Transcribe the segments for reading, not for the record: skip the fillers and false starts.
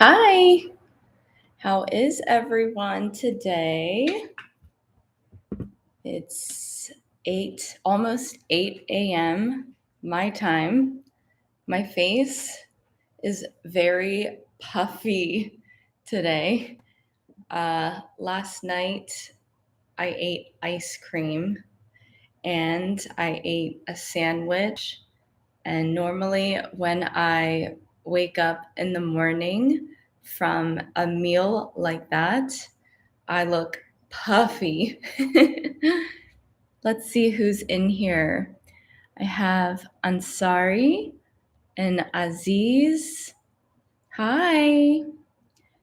Hi, how is everyone today? It's almost 8 a.m. my time. My face is very puffy today. Last night I ate ice cream and I ate a sandwich. And normally, when I wake up in the morning from a meal like that, I look puffy. Let's see who's in here. I have Ansari and Aziz. Hi.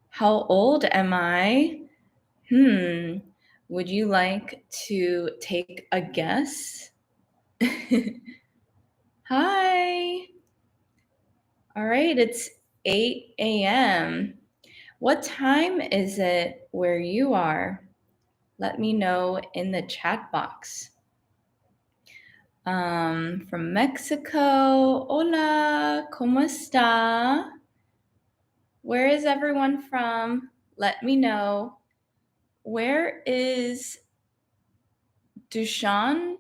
How old am I? Would you like to take a guess? Hi. All right, it's 8 a.m. What time is it where you are? Let me know in the chat box. From Mexico. Hola, ¿cómo está? Where is everyone from? Let me know. Where is Dushan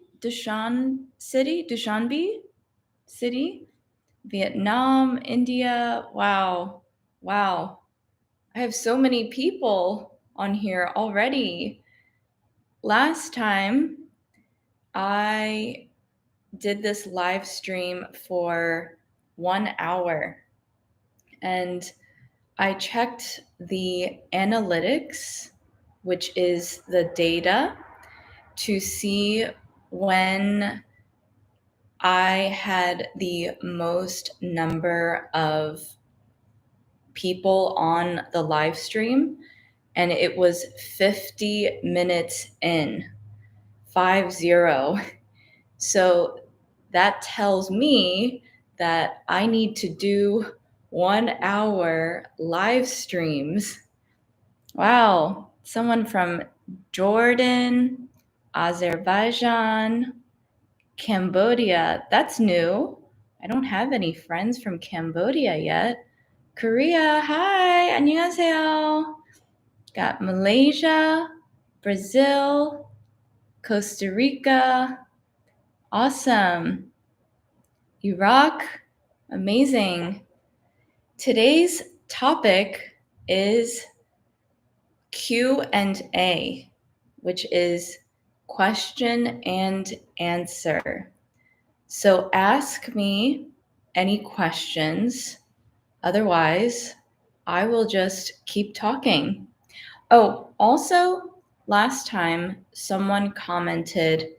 City? Dushanbe City? Vietnam, India. Wow. I have so many people on here already. Last time I did this live stream for 1 hour and I checked the analytics, which is the data, to see when I had the most number of people on the live stream, and it was 50 minutes in, 50. So that tells me that I need to do 1 hour live streams. Wow, someone from Jordan, Azerbaijan, Cambodia. That's new. I don't have any friends from Cambodia yet. Korea, hi, 안녕하세요. Got Malaysia, Brazil, Costa Rica. Awesome. Iraq, amazing. Today's topic is Q&A, which is question and answer. So ask me any questions. Otherwise, I will just keep talking. Oh, also, last time someone commented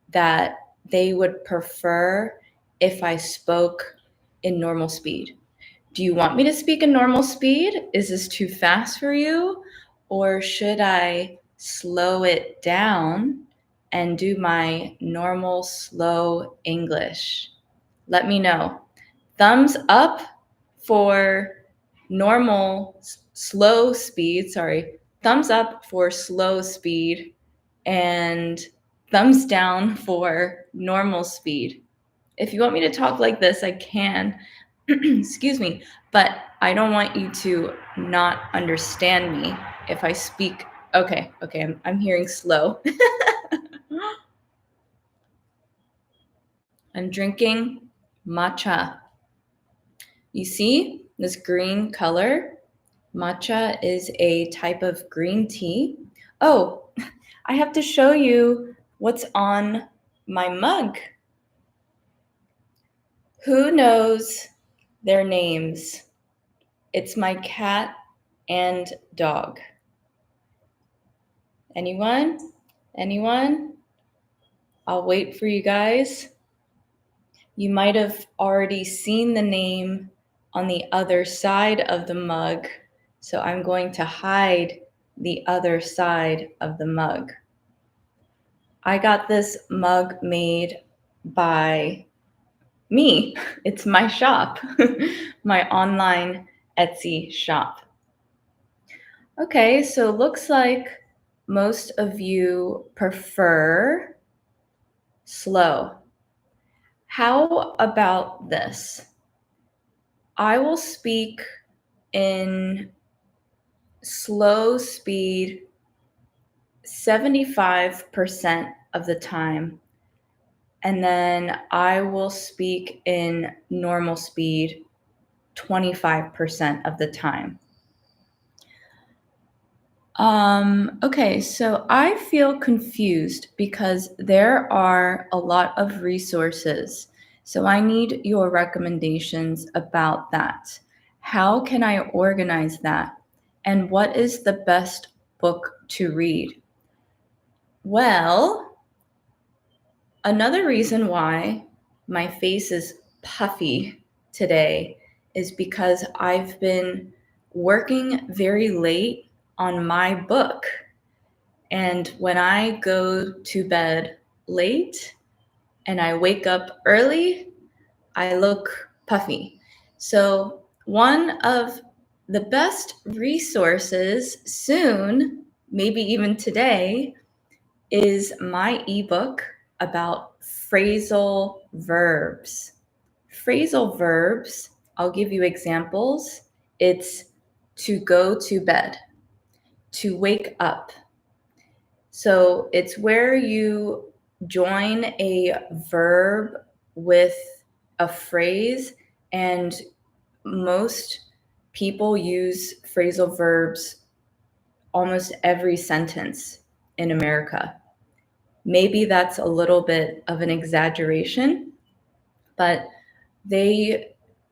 that they would prefer if I spoke in normal speed. Do you want me to speak in normal speed? Is this too fast for you? Or should I slow it down and do my normal slow English? Let me know. Thumbs up for slow speed, thumbs up for slow speed, and thumbs down for normal speed. If you want me to talk like this, I can. Excuse me, but I don't want you to not understand me if I speak. Okay, I'm hearing slow. I'm drinking matcha. You see this green color? Matcha is a type of green tea. Oh, I have to show you what's on my mug. Who knows their names? It's my cat and dog. Anyone? I'll wait for you guys. You might have already seen the name on the other side of the mug, so I'm going to hide the other side of the mug. I got this mug made by me. It's my shop, my online Etsy shop. Okay, so looks like most of you prefer slow. How about this? I will speak in slow speed 75% of the time, and then I will speak in normal speed 25% of the time. Okay, so I feel confused because there are a lot of resources. So I need your recommendations about that. How can I organize that? And what is the best book to read? Well, another reason why my face is puffy today is because I've been working very late on my book. And when I go to bed late and I wake up early, I look puffy. So, one of the best resources soon, maybe even today, is my ebook about phrasal verbs. Phrasal verbs, I'll give you examples. It's to go to bed, to wake up. So it's where you join a verb with a phrase, and most people use phrasal verbs almost every sentence in America. Maybe that's a little bit of an exaggeration, but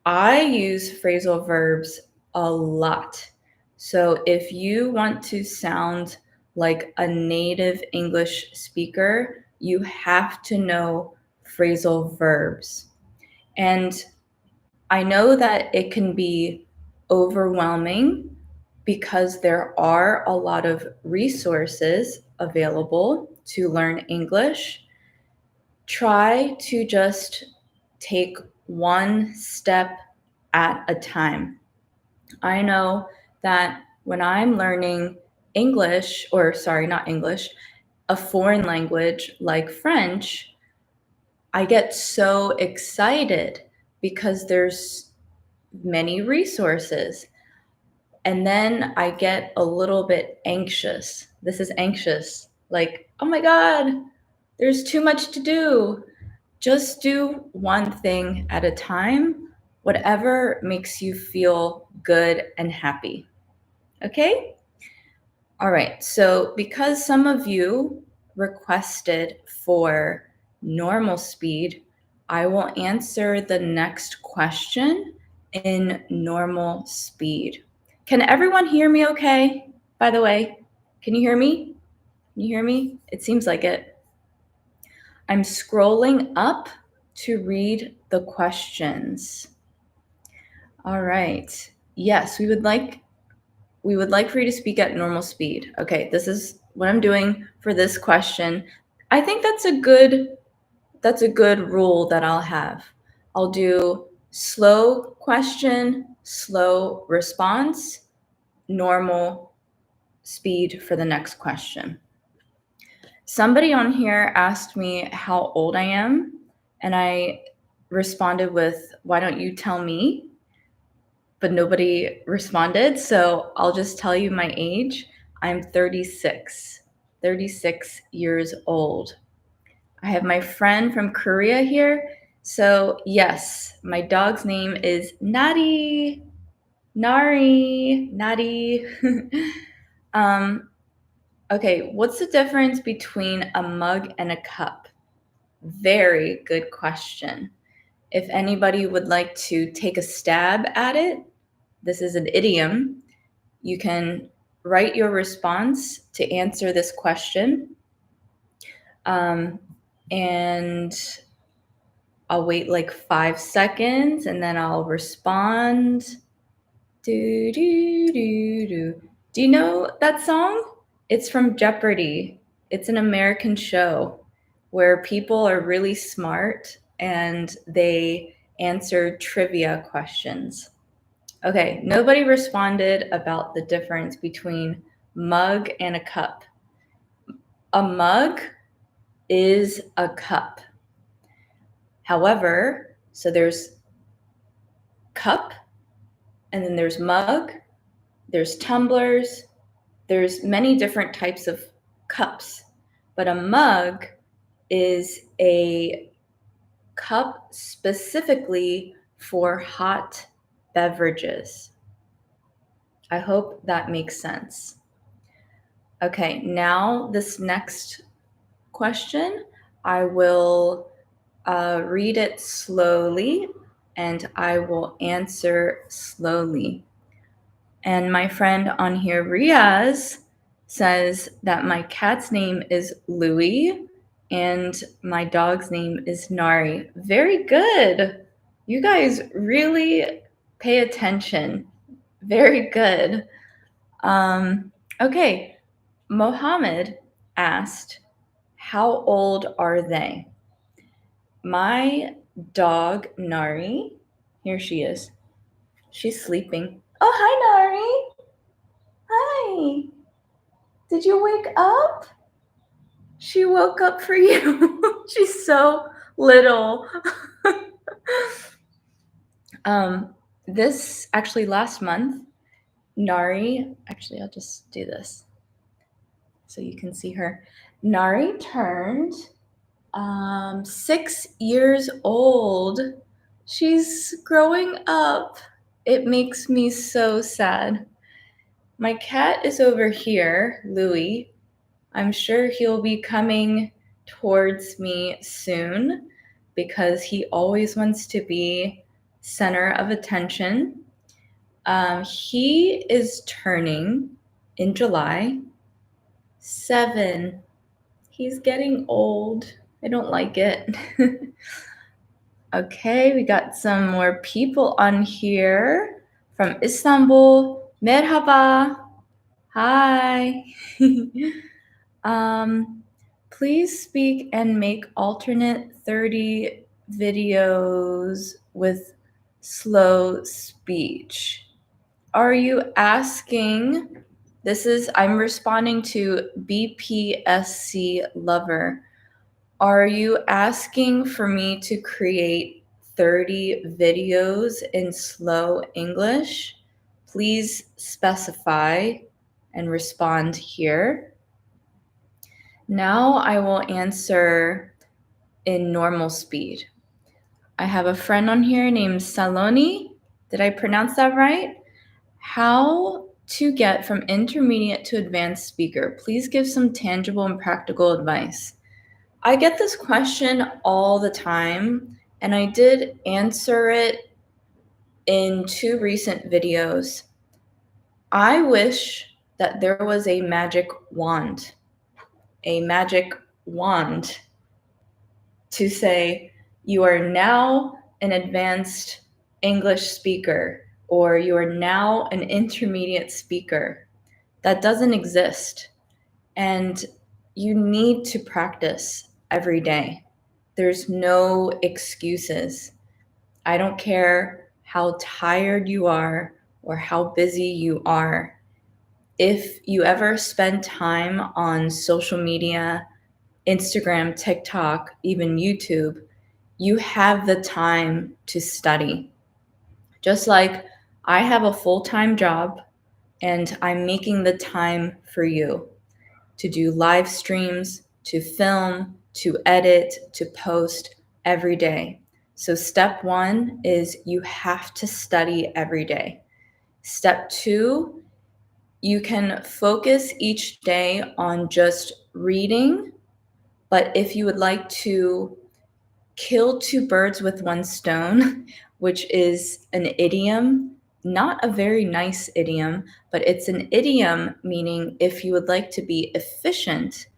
I use phrasal verbs a lot. So if you want to sound like a native English speaker, you have to know phrasal verbs. And I know that it can be overwhelming because there are a lot of resources available to learn English. Try to just take one step at a time. I know that when I'm learning English, or sorry, not English, a foreign language like French, I get so excited because there's many resources. And then I get a little bit anxious. This is anxious. Like, oh my God, there's too much to do. Just do one thing at a time, whatever makes you feel good and happy. Okay? All right. So, because some of you requested for normal speed, I will answer the next question in normal speed. Can everyone hear me okay? By the way, can you hear me? Can you hear me? It seems like it. I'm scrolling up to read the questions. All right. Yes, we would like for you to speak at normal speed. Okay, this is what I'm doing for this question. I think that's a good rule that I'll have. I'll do slow question, slow response, normal speed for the next question. Somebody on here asked me how old I am, and I responded with, "Why don't you tell me?" But nobody responded, so I'll just tell you my age. I'm 36 years old. I have my friend from Korea here. So, yes, my dog's name is Nari. Nari. Okay, what's the difference between a mug and a cup? Very good question. If anybody would like to take a stab at it, this is an idiom. You can write your response to answer this question. And I'll wait like 5 seconds and then I'll respond. Do, do, do, do. Do you know that song? It's from Jeopardy. It's an American show where people are really smart and they answer trivia questions. Okay, nobody responded about the difference between mug and a cup. A mug is a cup. However, so there's cup and then there's mug, there's tumblers, there's many different types of cups, but a mug is a cup specifically for hot beverages. I hope that makes sense. Okay, now this next question, I will read it slowly and I will answer slowly. And my friend on here, Riaz, says that my cat's name is Louie and my dog's name is Nari. Very good. You guys really pay attention. Very good. Okay, Mohammed asked, how old are they? My dog, Nari, here she is. She's sleeping. Oh, hi, Nari. Hi. Did you wake up? She woke up for you. She's so little. This actually last month, Nari, actually, I'll just do this so you can see her. Nari turned 6 years old. She's growing up. It makes me so sad. My cat is over here, Louie. I'm sure he'll be coming towards me soon because he always wants to be center of attention. He is turning in July 7. He's getting old. I don't like it. Okay, we got some more people on here from Istanbul. Merhaba. Hi. Please speak and make alternate 30 videos with slow speech. Are you asking? I'm responding to BPSC Lover. Are you asking for me to create 30 videos in slow English? Please specify and respond here. Now I will answer in normal speed. I have a friend on here named Saloni. Did I pronounce that right? How to get from intermediate to advanced speaker? Please give some tangible and practical advice. I get this question all the time, and I did answer it in 2 recent videos. I wish that there was a magic wand to say, you are now an advanced English speaker, or you are now an intermediate speaker. That doesn't exist. And you need to practice every day. There's no excuses. I don't care how tired you are or how busy you are. If you ever spend time on social media, Instagram, TikTok, even YouTube, you have the time to study. Just like I have a full-time job and I'm making the time for you to do live streams, to film, to edit, to post every day. So step 1 is you have to study every day. Step 2, you can focus each day on just reading, but if you would like to kill 2 birds with 1 stone, which is an idiom, not a very nice idiom, but it's an idiom meaning if you would like to be efficient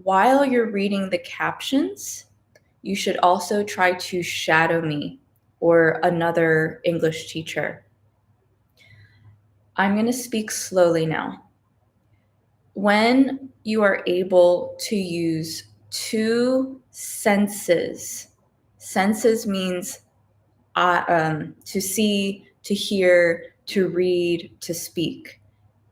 while you're reading the captions, you should also try to shadow me or another English teacher. I'm going to speak slowly now. When you are able to use 2 senses means to see, to hear, to read, to speak.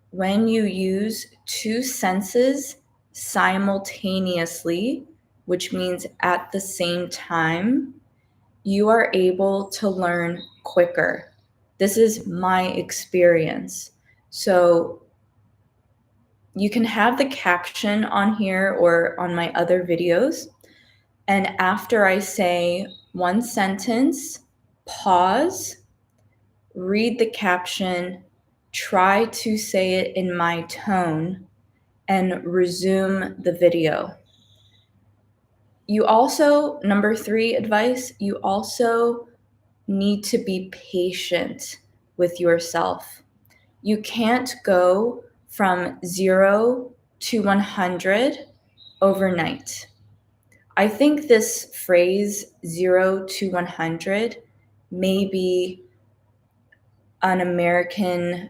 When you use 2 senses simultaneously, which means at the same time, you are able to learn quicker. This is my experience. So you can have the caption on here or on my other videos. And after I say one sentence, pause, read the caption, try to say it in my tone, and resume the video. You also, number 3 advice, you also need to be patient with yourself. You can't go from 0 to 100 overnight. I think this phrase 0 to 100 may be an American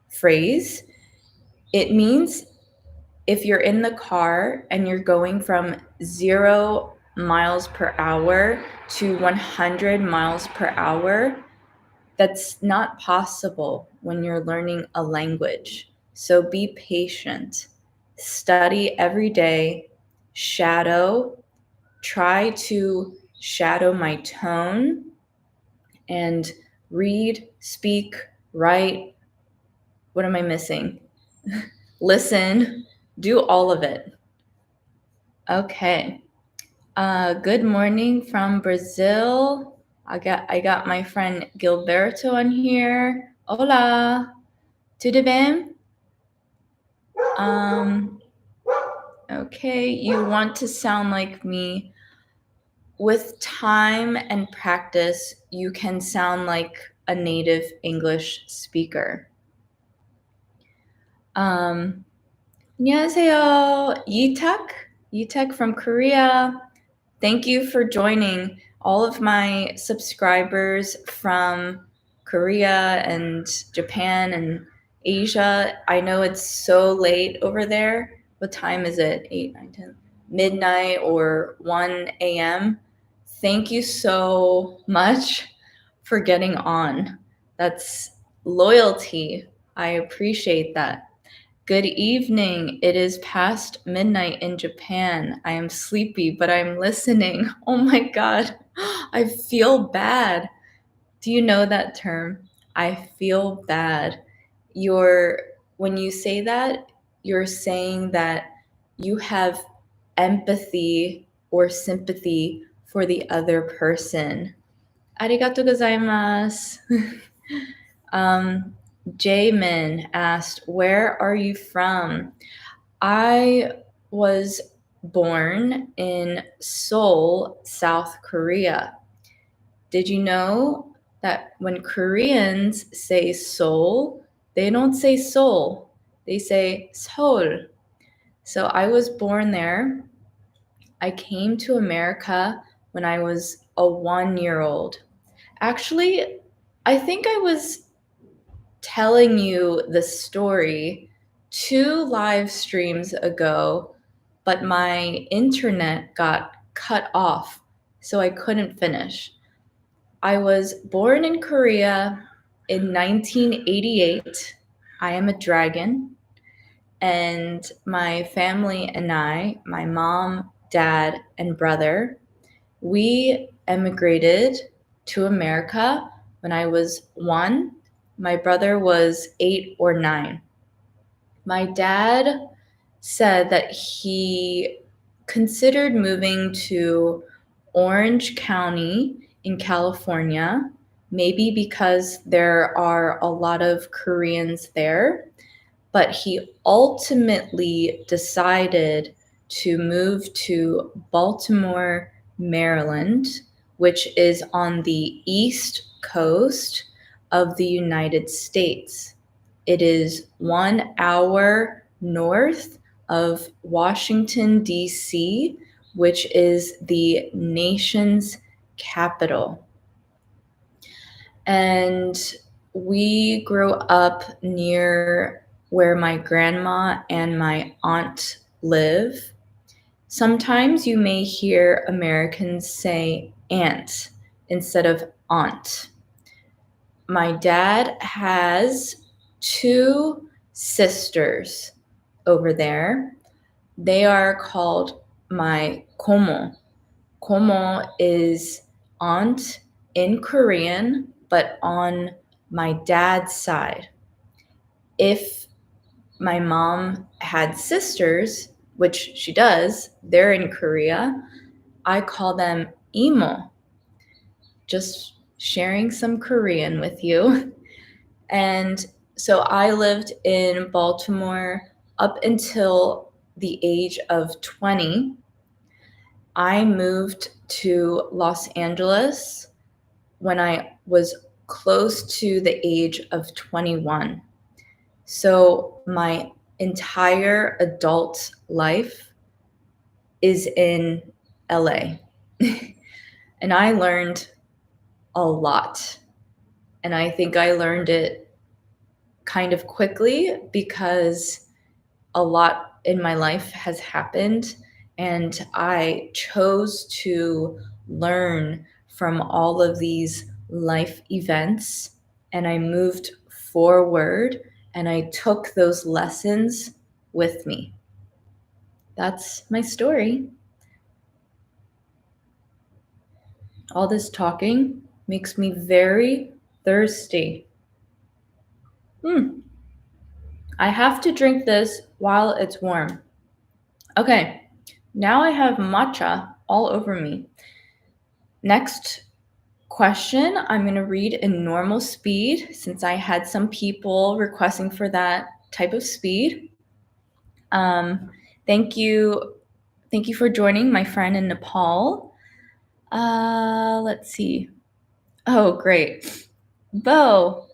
phrase. It means if you're in the car and you're going from 0 miles per hour to 100 miles per hour, that's not possible when you're learning a language. So be patient. Study every day. Shadow. Try to shadow my tone and read, speak, write. What am I missing? Listen. Do all of it. Okay. Good morning from Brazil. I got my friend Gilberto on here. Hola. Tudo bem? Okay, you want to sound like me. With time and practice, you can sound like a native English speaker. 안녕하세요. Yitak from Korea. Thank you for joining. All of my subscribers from Korea and Japan and Asia. I know it's so late over there. What time is it? 8, 9, 10, midnight or 1 a.m. Thank you so much for getting on. That's loyalty. I appreciate that. Good evening. It is past midnight in Japan. I am sleepy, but I'm listening. Oh my God. I feel bad. Do you know that term? I feel bad. When you say that, you're saying that you have empathy or sympathy for the other person. Arigato gozaimasu. Jamin asked, where are you from? I was born in Seoul, South Korea. Did you know that when Koreans say Seoul, they don't say Seoul, they say Seoul. So I was born there. I came to America when I was a 1-year-old. Actually, I think I was telling you the story 2 live streams ago, but my internet got cut off, so I couldn't finish. I was born in Korea in 1988. I am a dragon, and my family and I, my mom, dad, and brother, we emigrated to America when I was 1. My brother was 8 or 9. My dad said that he considered moving to Orange County in California, maybe because there are a lot of Koreans there, but he ultimately decided to move to Baltimore, Maryland, which is on the East Coast of the United States. It is 1 hour north of Washington, D.C., which is the nation's capital. And we grew up near where my grandma and my aunt live. Sometimes you may hear Americans say aunt instead of aunt. My dad has 2 sisters over there. They are called my komo. Komo is aunt in Korean, but on my dad's side. If my mom had sisters, which she does, they're in Korea, I call them imo. Just sharing some Korean with you. And so I lived in Baltimore up until the age of 20. I moved to Los Angeles when I was close to the age of 21. So my entire adult life is in LA. And I learned a lot. And I think I learned it kind of quickly because a lot in my life has happened, and I chose to learn from all of these life events, and I moved forward and I took those lessons with me. That's my story. All this talking makes me very thirsty. I have to drink this while it's warm. Okay, now I have matcha all over me. Next question, I'm going to read in normal speed since I had some people requesting for that type of speed. Thank you for joining, my friend in Nepal. Let's see. Oh, great. Bo,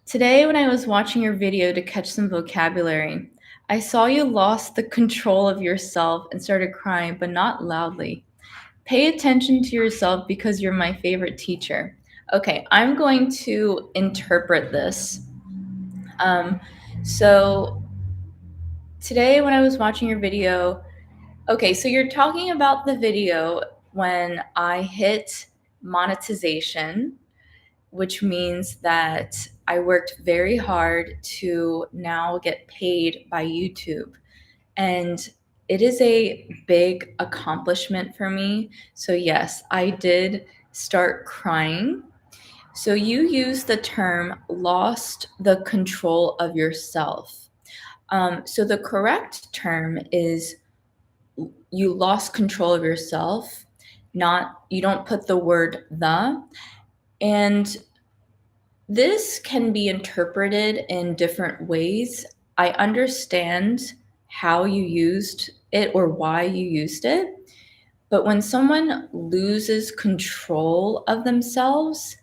today when I was watching your video to catch some vocabulary, I saw you lost the control of yourself and started crying, but not loudly. Pay attention to yourself because you're my favorite teacher. Okay, I'm going to interpret this. So today when I was watching your video, okay, so you're talking about the video when I hit monetization, which means that I worked very hard to now get paid by YouTube. And it is a big accomplishment for me. So, yes, I did start crying. So, you use the term lost the control of yourself. So, the correct term is you lost control of yourself, not, you don't put the word the. And this can be interpreted in different ways. I understand how you used it or why you used it. But when someone loses control of themselves,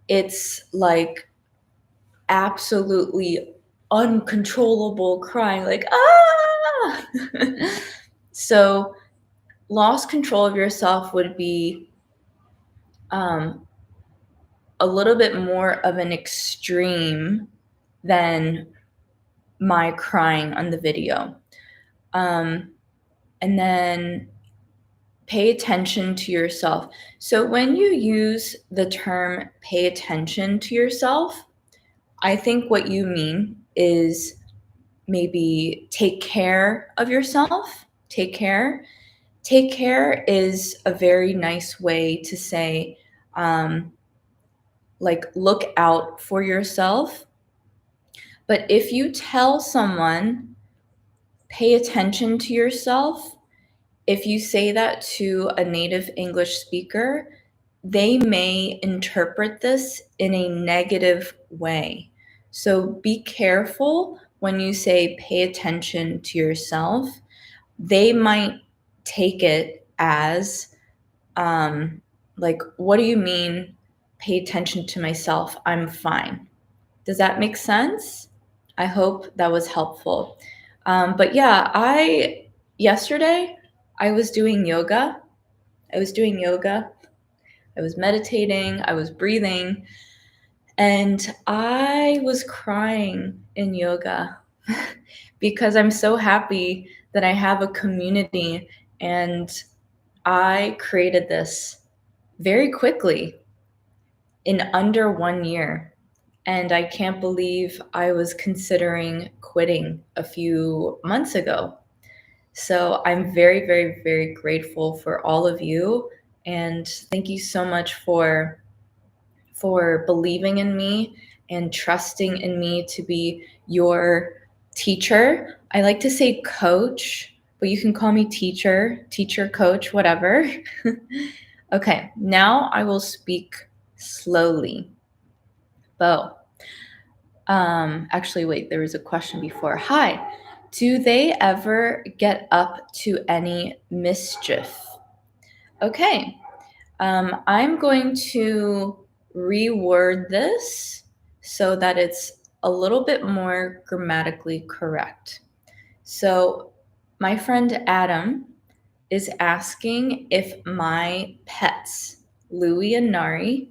it's like absolutely uncontrollable crying, like, ah! So, lost control of yourself would be a little bit more of an extreme than my crying on the video. And then pay attention to yourself. So when you use the term pay attention to yourself, I think what you mean is maybe take care of yourself. Take care. Take care is a very nice way to say, like, look out for yourself. But if you tell someone, pay attention to yourself, if you say that to a native English speaker, they may interpret this in a negative way. So be careful when you say pay attention to yourself. They might take it as, like, what do you mean, pay attention to myself? I'm fine. Does that make sense? I hope that was helpful. But yeah, yesterday I was doing yoga. I was meditating, I was breathing, and I was crying in yoga because I'm so happy that I have a community, and I created this very quickly in under 1 year. And I can't believe I was considering quitting a few months ago. So I'm very, very, very grateful for all of you. And thank you so much for for believing in me and trusting in me to be your teacher. I like to say coach, but you can call me teacher, coach, whatever. Okay, now I will speak slowly. Bo. Actually, wait, there was a question before. Hi, do they ever get up to any mischief? Okay, I'm going to reword this so that it's a little bit more grammatically correct. So, my friend Adam is asking if my pets, Louie and Nari,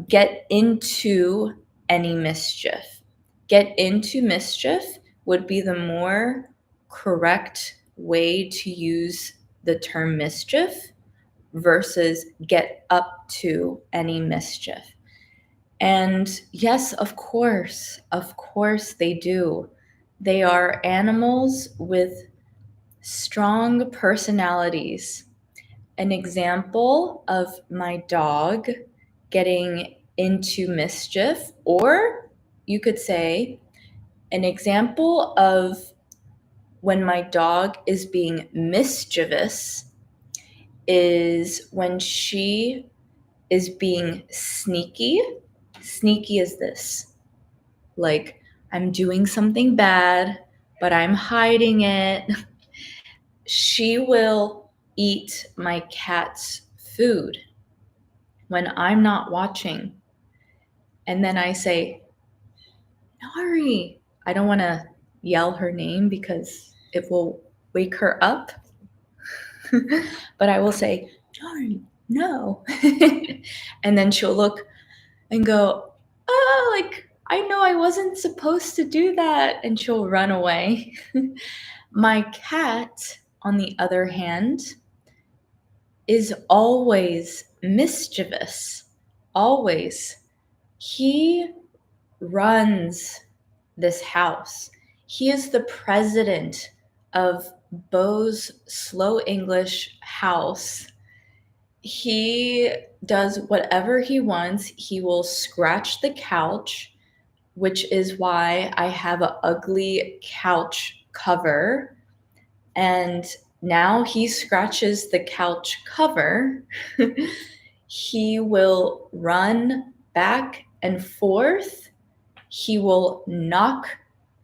get into any mischief. Get into mischief would be the more correct way to use the term mischief versus get up to any mischief. And yes, of course they do. They are animals with strong personalities. An example of my dog getting into mischief, or you could say an example of when my dog is being mischievous is when she is being sneaky. Sneaky is this, like, I'm doing something bad, but I'm hiding it. She will eat my cat's food when I'm not watching. And then I say, Nari. I don't want to yell her name because it will wake her up. But I will say, Nari, no. And then she'll look and go, oh, like, I know I wasn't supposed to do that. And she'll run away. My cat, on the other hand, is always mischievous. Always. He runs this house. He is the president of Bo's Slow English house. He does whatever he wants. He will scratch the couch, which is why I have an ugly couch cover. And now he scratches the couch cover. He will run back and forth. He will knock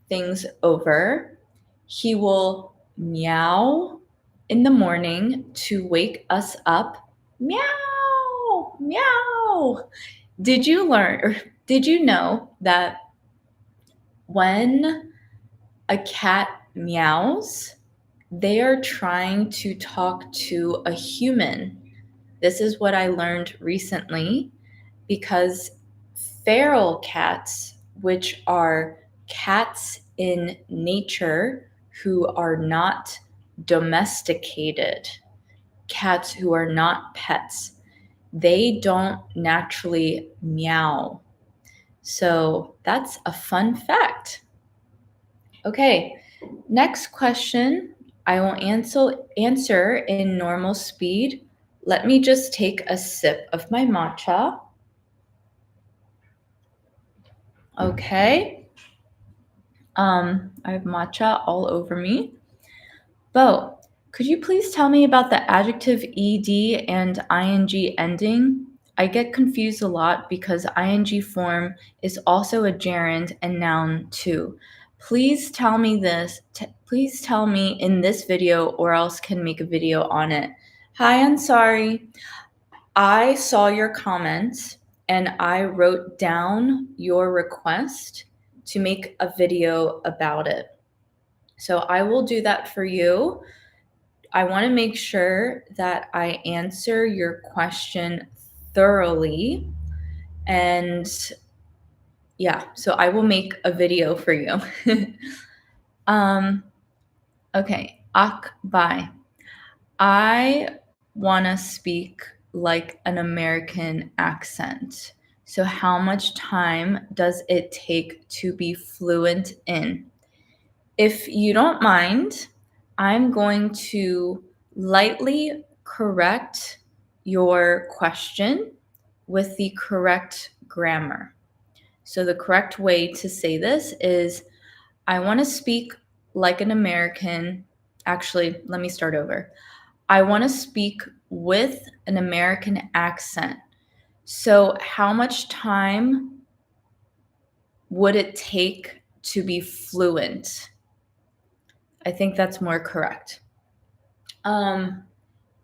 things over. He will meow in the morning to wake us up. Meow, meow. Did you know that when a cat meows, they are trying to talk to a human? This is what I learned recently, because feral cats, which are cats in nature who are not domesticated, cats who are not pets, they don't naturally meow. So that's a fun fact. Okay, next question I will answer in normal speed. Let me just take a sip of my matcha. Okay. I have matcha all over me. Bo, could you please tell me about the adjective ed and ing ending? I get confused a lot because ing form is also a gerund and noun too. Please tell me please tell me in this video, or else can make a video on it. Hi, I'm sorry. I saw your comment and I wrote down your request to make a video about it. So I will do that for you. I want to make sure that I answer your question thoroughly. And yeah, so I will make a video for you. Okay, bye. I want to speak like an American accent. So how much time does it take to be fluent in? If you don't mind, I'm going to lightly correct your question with the correct grammar. So the correct way to say this is, I want to speak like an American. Actually, let me start over. I want to speak with an American accent. So how much time would it take to be fluent? I think that's more correct.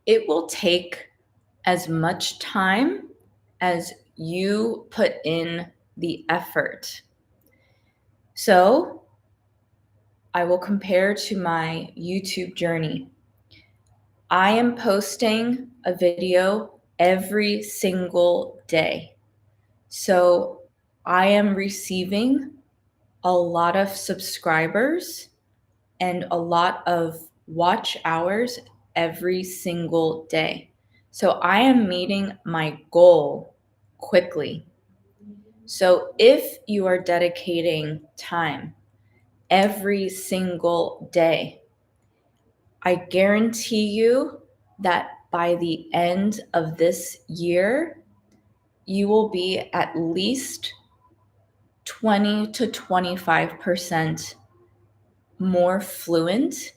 It will take as much time as you put in the effort. So I will compare to my YouTube journey. I am posting a video every single day. So I am receiving a lot of subscribers and a lot of watch hours every single day. So I am meeting my goal quickly. So if you are dedicating time every single day, I guarantee you that by the end of this year, you will be at least 20 to 25% more fluent,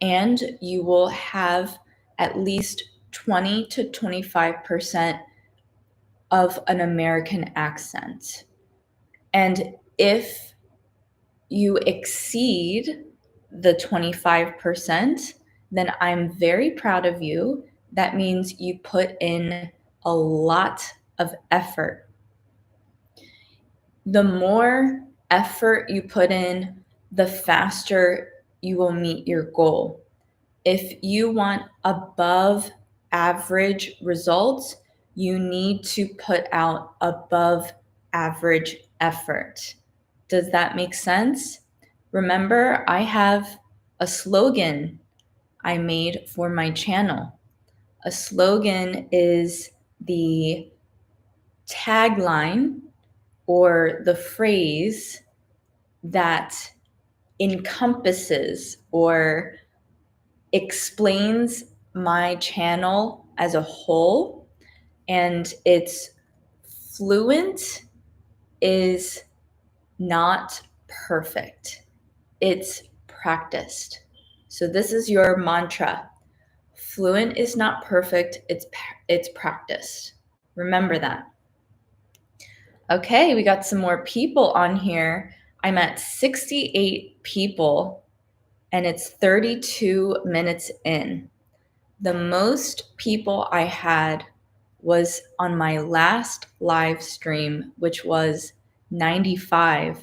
and you will have at least 20 to 25% of an American accent. And if you exceed the 25%, then I'm very proud of you. That means you put in a lot of effort. The more effort you put in, the faster you will meet your goal. If you want above average results, you need to put out above average effort. Does that make sense? Remember, I have a slogan I made for my channel. A slogan is the tagline or the phrase that encompasses or explains my channel as a whole, and it's fluent is not perfect. It's practiced. So this is your mantra. Fluent is not perfect, it's practiced. Remember that. Okay, we got some more people on here. I'm at 68 people and it's 32 minutes in. The most people I had was on my last live stream, which was 95.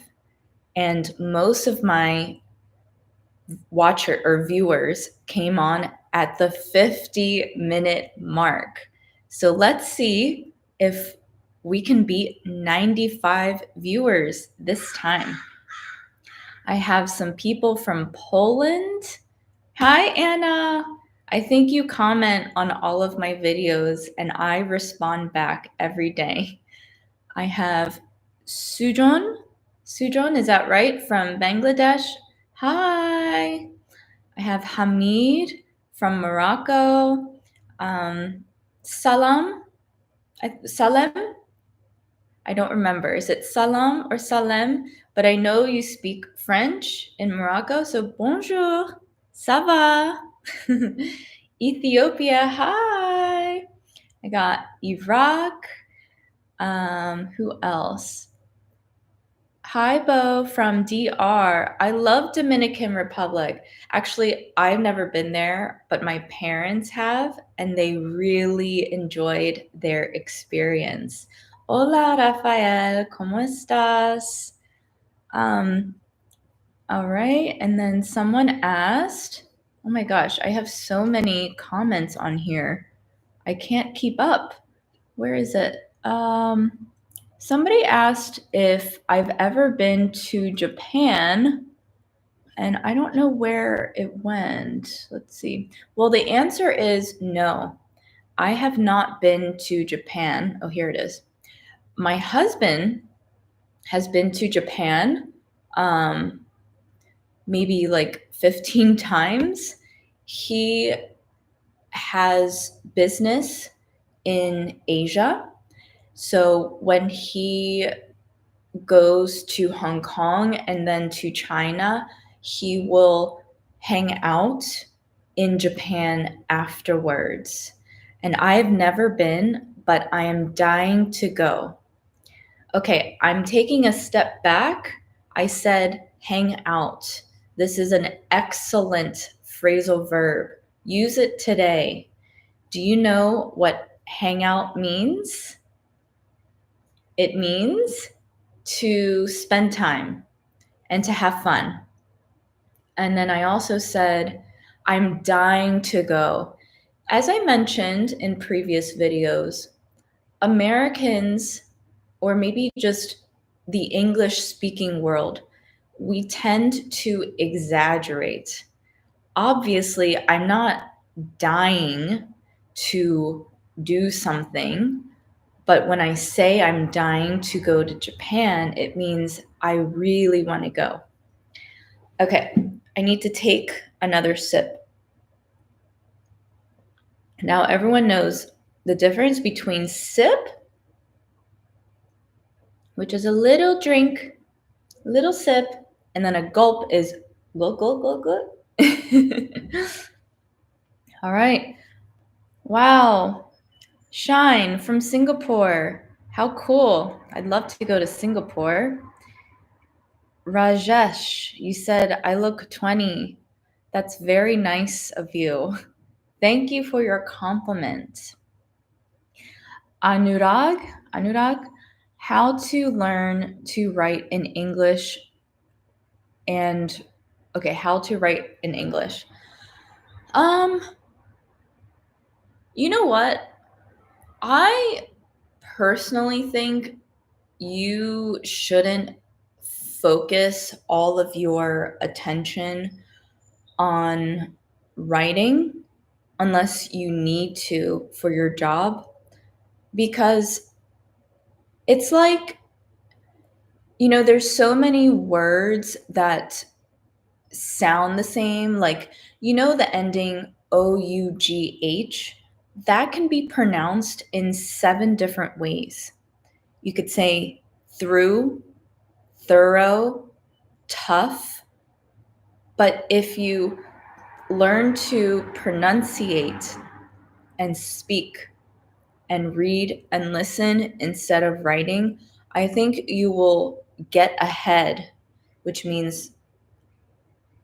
And most of my watcher or viewers came on at the 50-minute mark. So let's see if we can beat 95 viewers this time. I have some people from Poland. Hi, Anna. I think you comment on all of my videos and I respond back every day. I have Sujon. Sujon, is that right? From Bangladesh. Hi. I have Hamid from Morocco. Salam. Salem? I don't remember. Is it Salam or Salem? But I know you speak French in Morocco. So bonjour. Ça va? Ethiopia. Hi. I got Iraq. Who else? Hi, Bo from DR. I love Dominican Republic. Actually, I've never been there, but my parents have, and they really enjoyed their experience. Hola, Rafael. ¿Cómo estás? All right. And then someone asked, oh my gosh, I have so many comments on here. I can't keep up. Where is it? Somebody asked if I've ever been to Japan, and I don't know where it went. Let's see. Well, the answer is no. I have not been to Japan. Oh, here it is. My husband has been to Japan maybe like 15 times. He has business in Asia. So when he goes to Hong Kong and then to China, he will hang out in Japan afterwards. And I have never been, but I am dying to go. Okay, I'm taking a step back. I said hang out. This is an excellent phrasal verb. Use it today. Do you know what hang out means? It means to spend time and to have fun. And then I also said, I'm dying to go. As I mentioned in previous videos, Americans, or maybe just the English speaking world, we tend to exaggerate. Obviously, I'm not dying to do something, but when I say I'm dying to go to Japan, it means I really want to go. Okay, I need to take another sip. Now, everyone knows the difference between sip, which is a little drink, little sip, and then a gulp is gulp, gulp, gulp, gulp. All right. Wow. Shine from Singapore. How cool. I'd love to go to Singapore. Rajesh, you said I look 20. That's very nice of you. Thank you for your compliment. Anurag, how to learn to write in English and okay, how to write in English. You know what? I personally think you shouldn't focus all of your attention on writing unless you need to for your job, because it's like, there's so many words that sound the same, like, the ending OUGH, that can be pronounced in 7 different ways. You could say through, thorough, tough, but if you learn to pronunciate and speak and read and listen instead of writing, I think you will get ahead, which means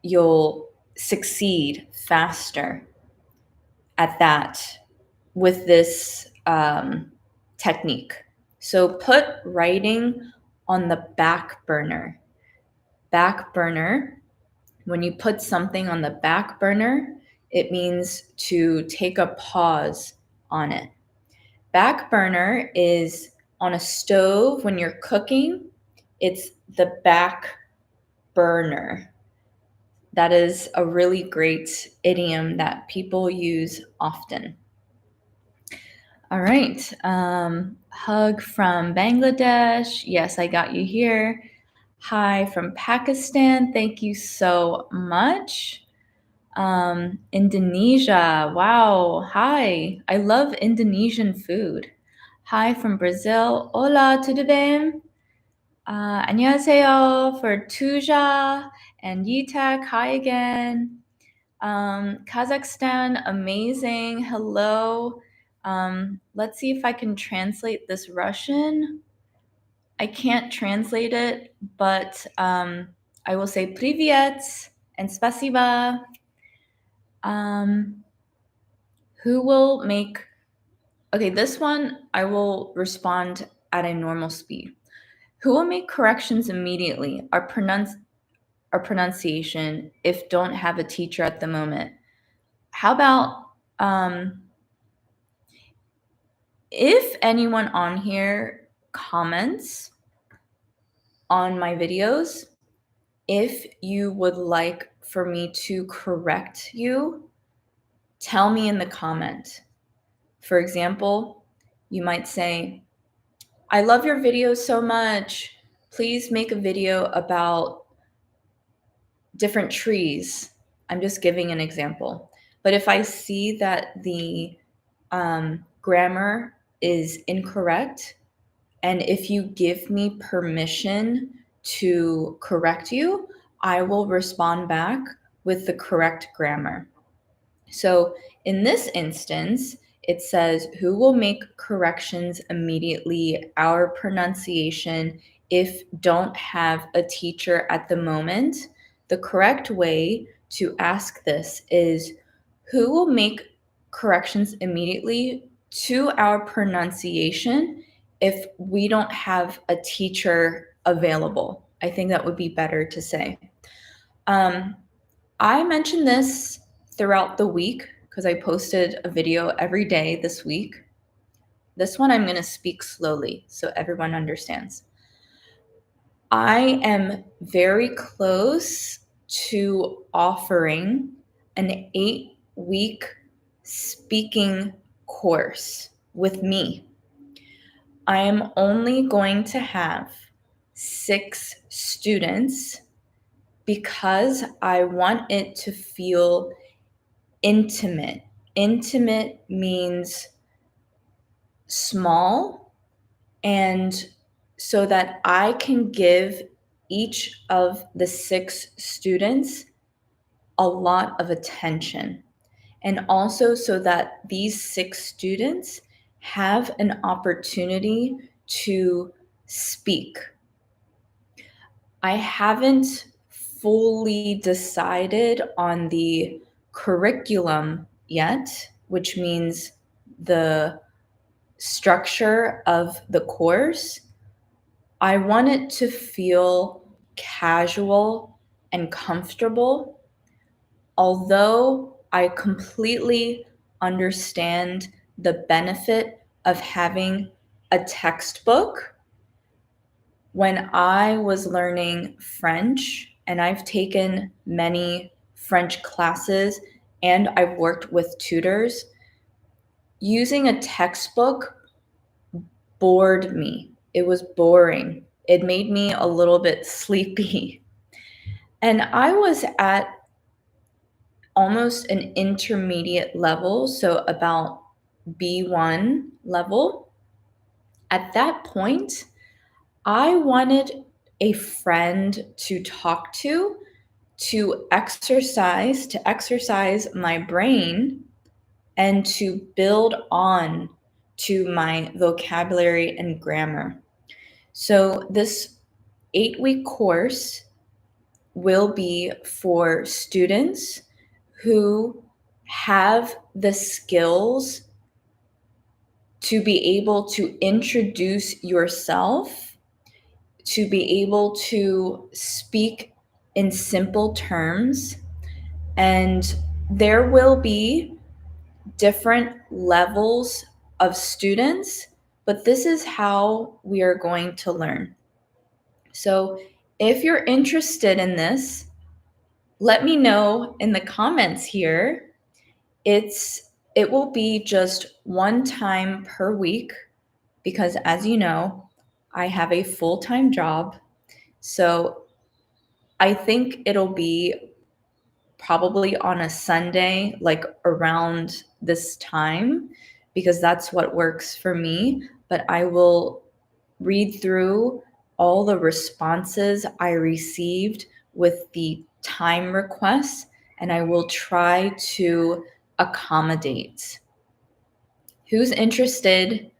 you'll succeed faster at that with this technique. So put writing on the back burner. Back burner, when you put something on the back burner, it means to take a pause on it. Back burner is on a stove when you're cooking. It's the back burner. That is a really great idiom that people use often. All right. Hug from Bangladesh. Yes, I got you here. Hi from Pakistan. Thank you so much. Indonesia. Wow. Hi. I love Indonesian food. Hi from Brazil. Hola, tudo bem? 안녕하세요 for Tuja and Yitak. Hi again. Kazakhstan. Amazing. Hello. Let's see if I can translate this Russian. I can't translate it, but I will say привет and спасибо. Who will make... Okay, this one I will respond at a normal speed. Who will make corrections immediately? Our pronunciation if don't have a teacher at the moment. How about if anyone on here comments on my videos, if you would like for me to correct you, tell me in the comment. For example, you might say, I love your videos so much. Please make a video about different trees. I'm just giving an example. But if I see that the grammar is incorrect, and if you give me permission to correct you, I will respond back with the correct grammar. So in this instance, it says, who will make corrections immediately? Our pronunciation, if don't have a teacher at the moment. The correct way to ask this is, who will make corrections immediately to our pronunciation if we don't have a teacher available? I think that would be better to say. I mentioned this throughout the week because I posted a video every day this week. This one I'm going to speak slowly so everyone understands. I am very close to offering an 8-week speaking course with me. I am only going to have 6 students because I want it to feel intimate. Intimate means small, and so that I can give each of the 6 students a lot of attention. And also so that these 6 students have an opportunity to speak. I haven't fully decided on the curriculum yet, which means the structure of the course. I want it to feel casual and comfortable, although I completely understand the benefit of having a textbook. When I was learning French, and I've taken many French classes and I've worked with tutors, using a textbook bored me. It was boring. It made me a little bit sleepy. And I was at almost an intermediate level, so about B1 level. At that point, I wanted a friend to talk to exercise my brain and to build on to my vocabulary and grammar. So this 8-week course will be for students who have the skills to be able to introduce yourself, to be able to speak in simple terms, and there will be different levels of students, but this is how we are going to learn. So if you're interested in this, let me know in the comments here. It will be just one time per week because, as you know, I have a full-time job. So I think it'll be probably on a Sunday, like around this time, because that's what works for me. But I will read through all the responses I received with the time requests, and I will try to accommodate. Who's interested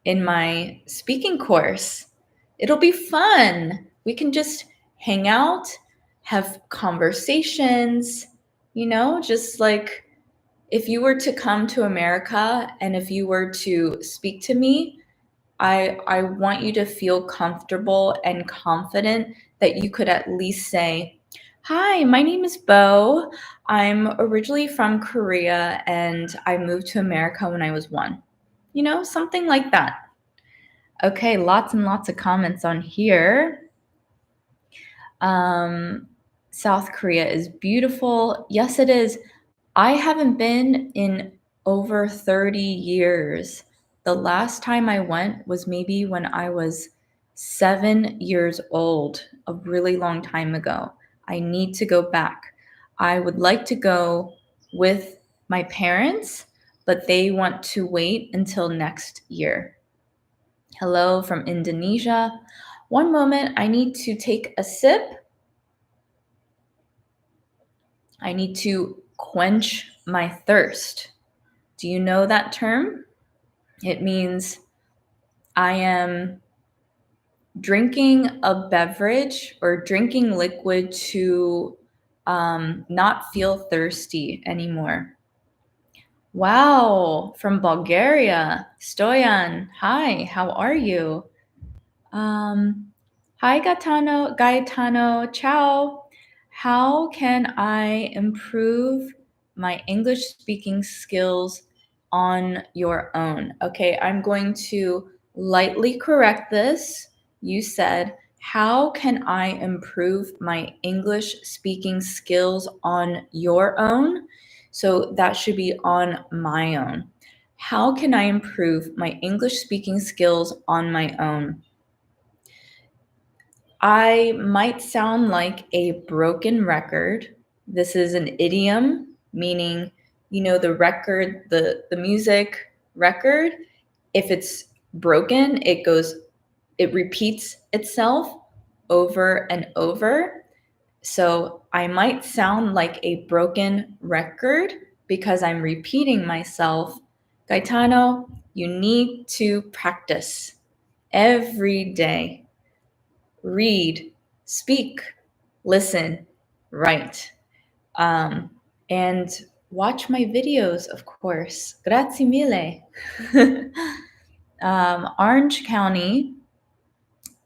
in my speaking course? It'll be fun. We can just hang out, have conversations, just like if you were to come to America and if you were to speak to me, I want you to feel comfortable and confident that you could at least say, "Hi, my name is Bo. I'm originally from Korea and I moved to America when I was 1." Something like that. Okay, lots and lots of comments on here. South Korea is beautiful. Yes, it is. I haven't been in over 30 years. The last time I went was maybe when I was 7 years old, a really long time ago. I need to go back. I would like to go with my parents, but they want to wait until next year. Hello from Indonesia. One moment, I need to take a sip. I need to quench my thirst. Do you know that term? It means I am drinking a beverage or drinking liquid to not feel thirsty anymore. Wow, from Bulgaria. Stoyan, hi, how are you? Hi, Gaetano, ciao. How can I improve my English speaking skills on your own? Okay, I'm going to lightly correct this. You said, how can I improve my English speaking skills on your own? So that should be on my own. How can I improve my English speaking skills on my own? I might sound like a broken record. This is an idiom, meaning, the record, the music record, if it's broken, it repeats itself over and over. So I might sound like a broken record because I'm repeating myself. Gaetano, you need to practice every day. Read, speak, listen, write, and watch my videos, of course. Grazie mille. Orange County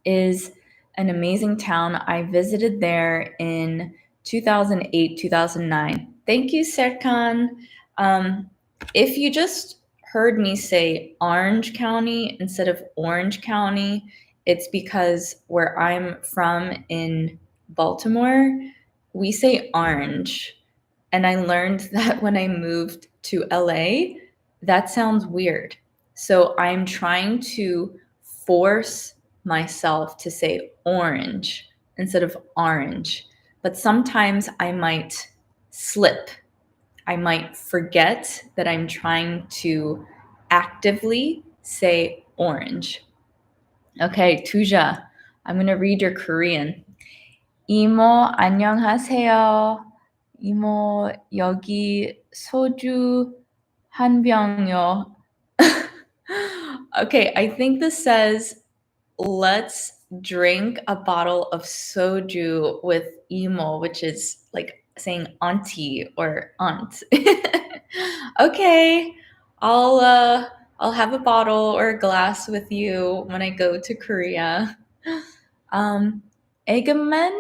is an amazing town. I visited there in 2008, 2009. Thank you, Serkan. If you just heard me say Orange County instead of Orange County, it's because where I'm from in Baltimore, we say orange. And I learned that when I moved to LA, that sounds weird. So I'm trying to force myself to say orange instead of orange. But sometimes I might slip. I might forget that I'm trying to actively say orange. Okay, Tuja, I'm going to read your Korean. 이모, 안녕하세요. 이모, 여기 소주 한 병요. Okay, I think this says, let's drink a bottle of soju with imo, which is like saying auntie or aunt. Okay, I'll have a bottle or a glass with you when I go to Korea. Egemen,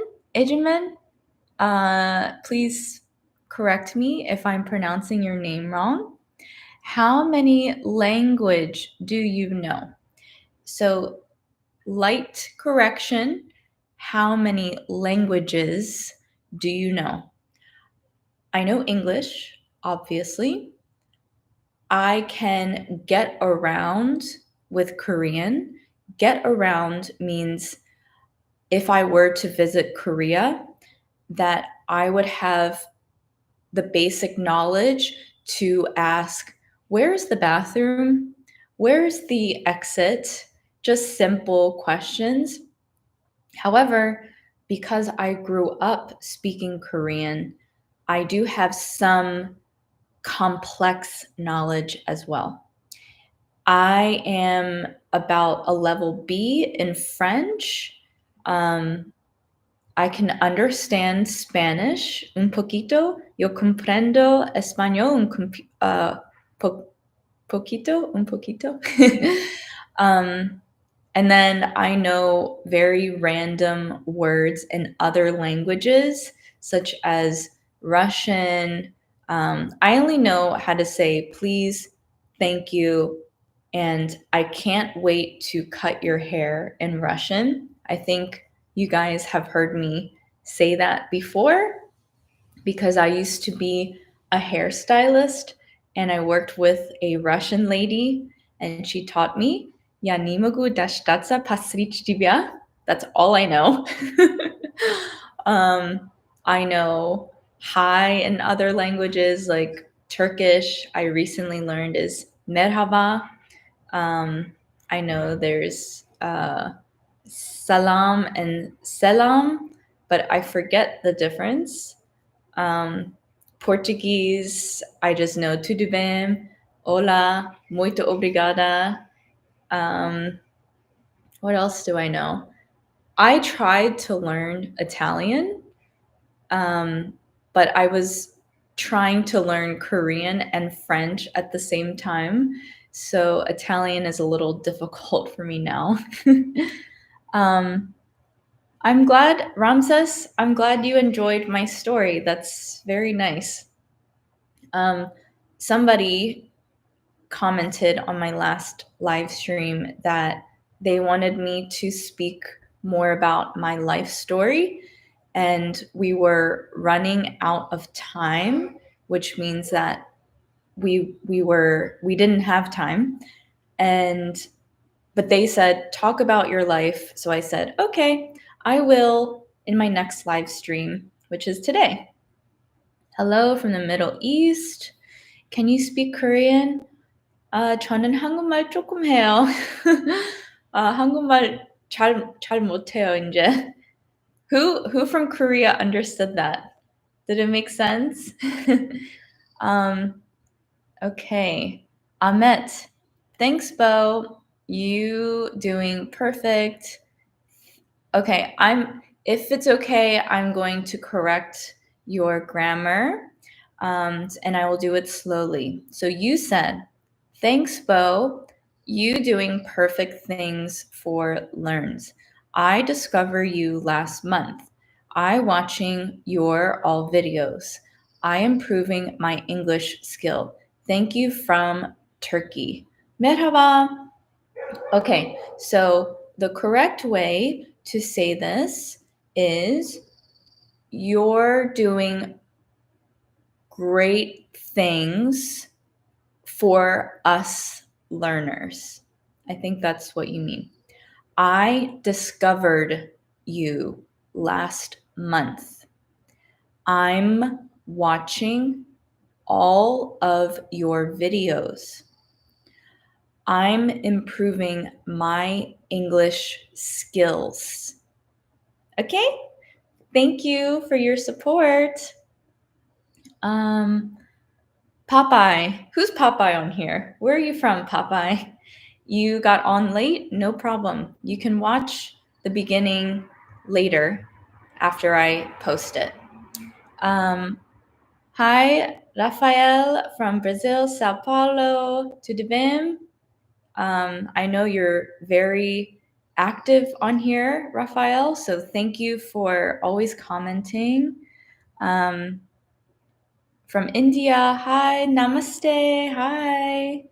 please correct me if I'm pronouncing your name wrong. How many language do you know? So light correction. How many languages do you know? I know English, obviously. I can get around with Korean. Get around means if I were to visit Korea, that I would have the basic knowledge to ask, where's the bathroom? Where's the exit? Just simple questions. However, because I grew up speaking Korean, I do have some complex knowledge as well. I am about a level B in French. I can understand Spanish un poquito. Yo comprendo español poquito, un poquito. And then I know very random words in other languages, such as Russian. I only know how to say please, thank you, and I can't wait to cut your hair in Russian. I think you guys have heard me say that before because I used to be a hairstylist and I worked with a Russian lady and she taught me, "Я не могу дождаться постричь тебя." That's all I know. I know hi in other languages like Turkish I recently learned is merhaba. I know there's salam and selam, but I forget the difference. Portuguese, I just know tudo bem, hola, muito obrigada. What else do I know? I tried to learn Italian, but I was trying to learn Korean and French at the same time. So Italian is a little difficult for me now. I'm glad, Ramses, I'm glad you enjoyed my story. That's very nice. Somebody commented on my last live stream that they wanted me to speak more about my life story, and we were running out of time, which means that we didn't have time. But they said, talk about your life. So I said, okay, I will in my next live stream, which is today. Hello from the Middle East. Can you speak Korean? 저는 한국말 조금 해요. 한국말 잘 못해요, 이제. Who from Korea understood that? Did it make sense? Okay. Ahmet. Thanks, Bo. You doing perfect. Okay, if it's okay, I'm going to correct your grammar, and I will do it slowly. So you said, thanks, Bo. You doing perfect things for learns. I discover you last month. I watching your all videos. I improving my English skill. Thank you from Turkey. Merhaba. Okay, so the correct way to say this is you're doing great things for us learners. I think that's what you mean. I discovered you last month. I'm watching all of your videos. I'm improving my English skills. Okay? Thank you for your support. Popeye. Who's Popeye on here? Where are you from, Popeye? You got on late? No problem. You can watch the beginning later after I post it. Hi, Rafael from Brazil, Sao Paulo, tudo bem? I know you're very active on here, Rafael, so thank you for always commenting. From India, hi, namaste, hi.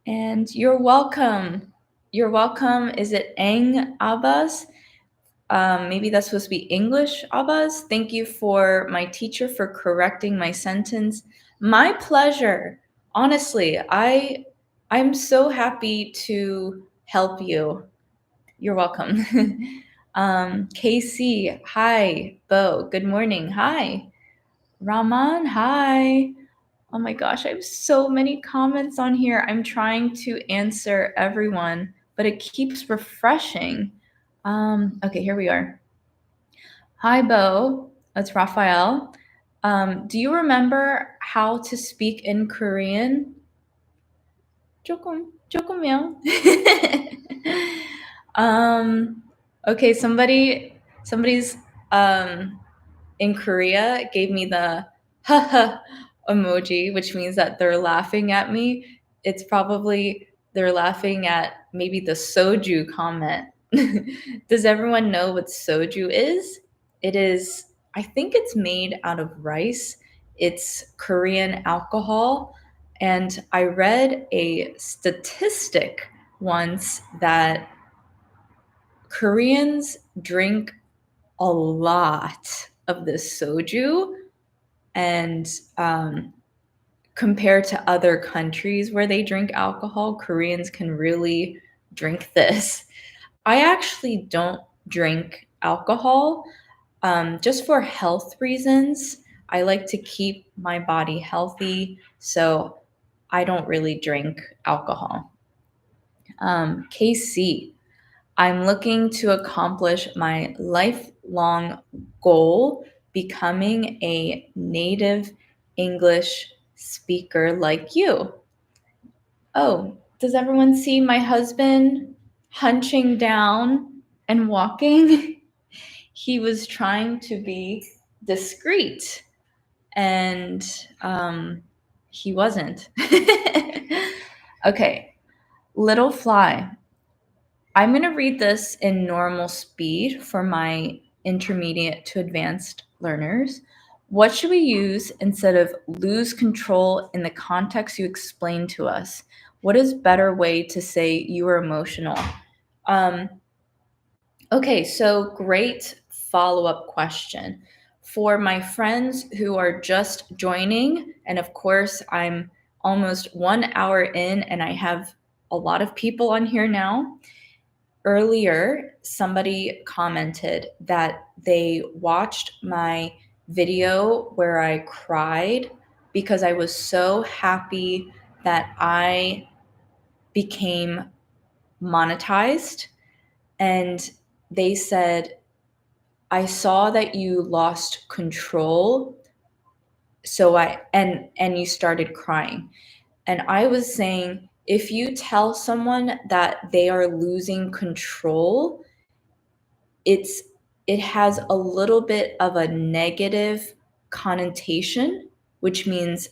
And you're welcome. You're welcome. Is it Eng Abbas? Maybe that's supposed to be English, Abbas. Thank you for my teacher for correcting my sentence. My pleasure. Honestly, I'm so happy to help you. You're welcome. KC, hi. Bo, good morning. Hi. Raman, hi. Oh my gosh, I have so many comments on here. I'm trying to answer everyone, but it keeps refreshing. Okay, here we are. Hi, Bo. It's Raphael. Do you remember how to speak in Korean? 조금요. Okay, somebody's in Korea gave me the haha emoji, which means that they're laughing at me. It's probably they're laughing at maybe the soju comment. Does everyone know what soju is? It is, I think it's made out of rice. It's Korean alcohol. And I read a statistic once that Koreans drink a lot of this soju, and compared to other countries where they drink alcohol, Koreans can really drink this. I actually don't drink alcohol just for health reasons. I like to keep my body healthy, so I don't really drink alcohol. KC, I'm looking to accomplish my lifelong goal, becoming a native English speaker like you. Oh, does everyone see my husband hunching down and walking? He was trying to be discreet and he wasn't. Okay, little fly. I'm going to read this in normal speed for my intermediate to advanced learners. What should we use instead of lose control in the context you explained to us? What is better way to say you are emotional? Okay, so great follow-up question. For my friends who are just joining, and of course, I'm almost 1 hour in and I have a lot of people on here now. Earlier, somebody commented that they watched my video where I cried because I was so happy that I became monetized. And they said, I saw that you lost control. So and you started crying. And I was saying, if you tell someone that they are losing control, it has a little bit of a negative connotation, which means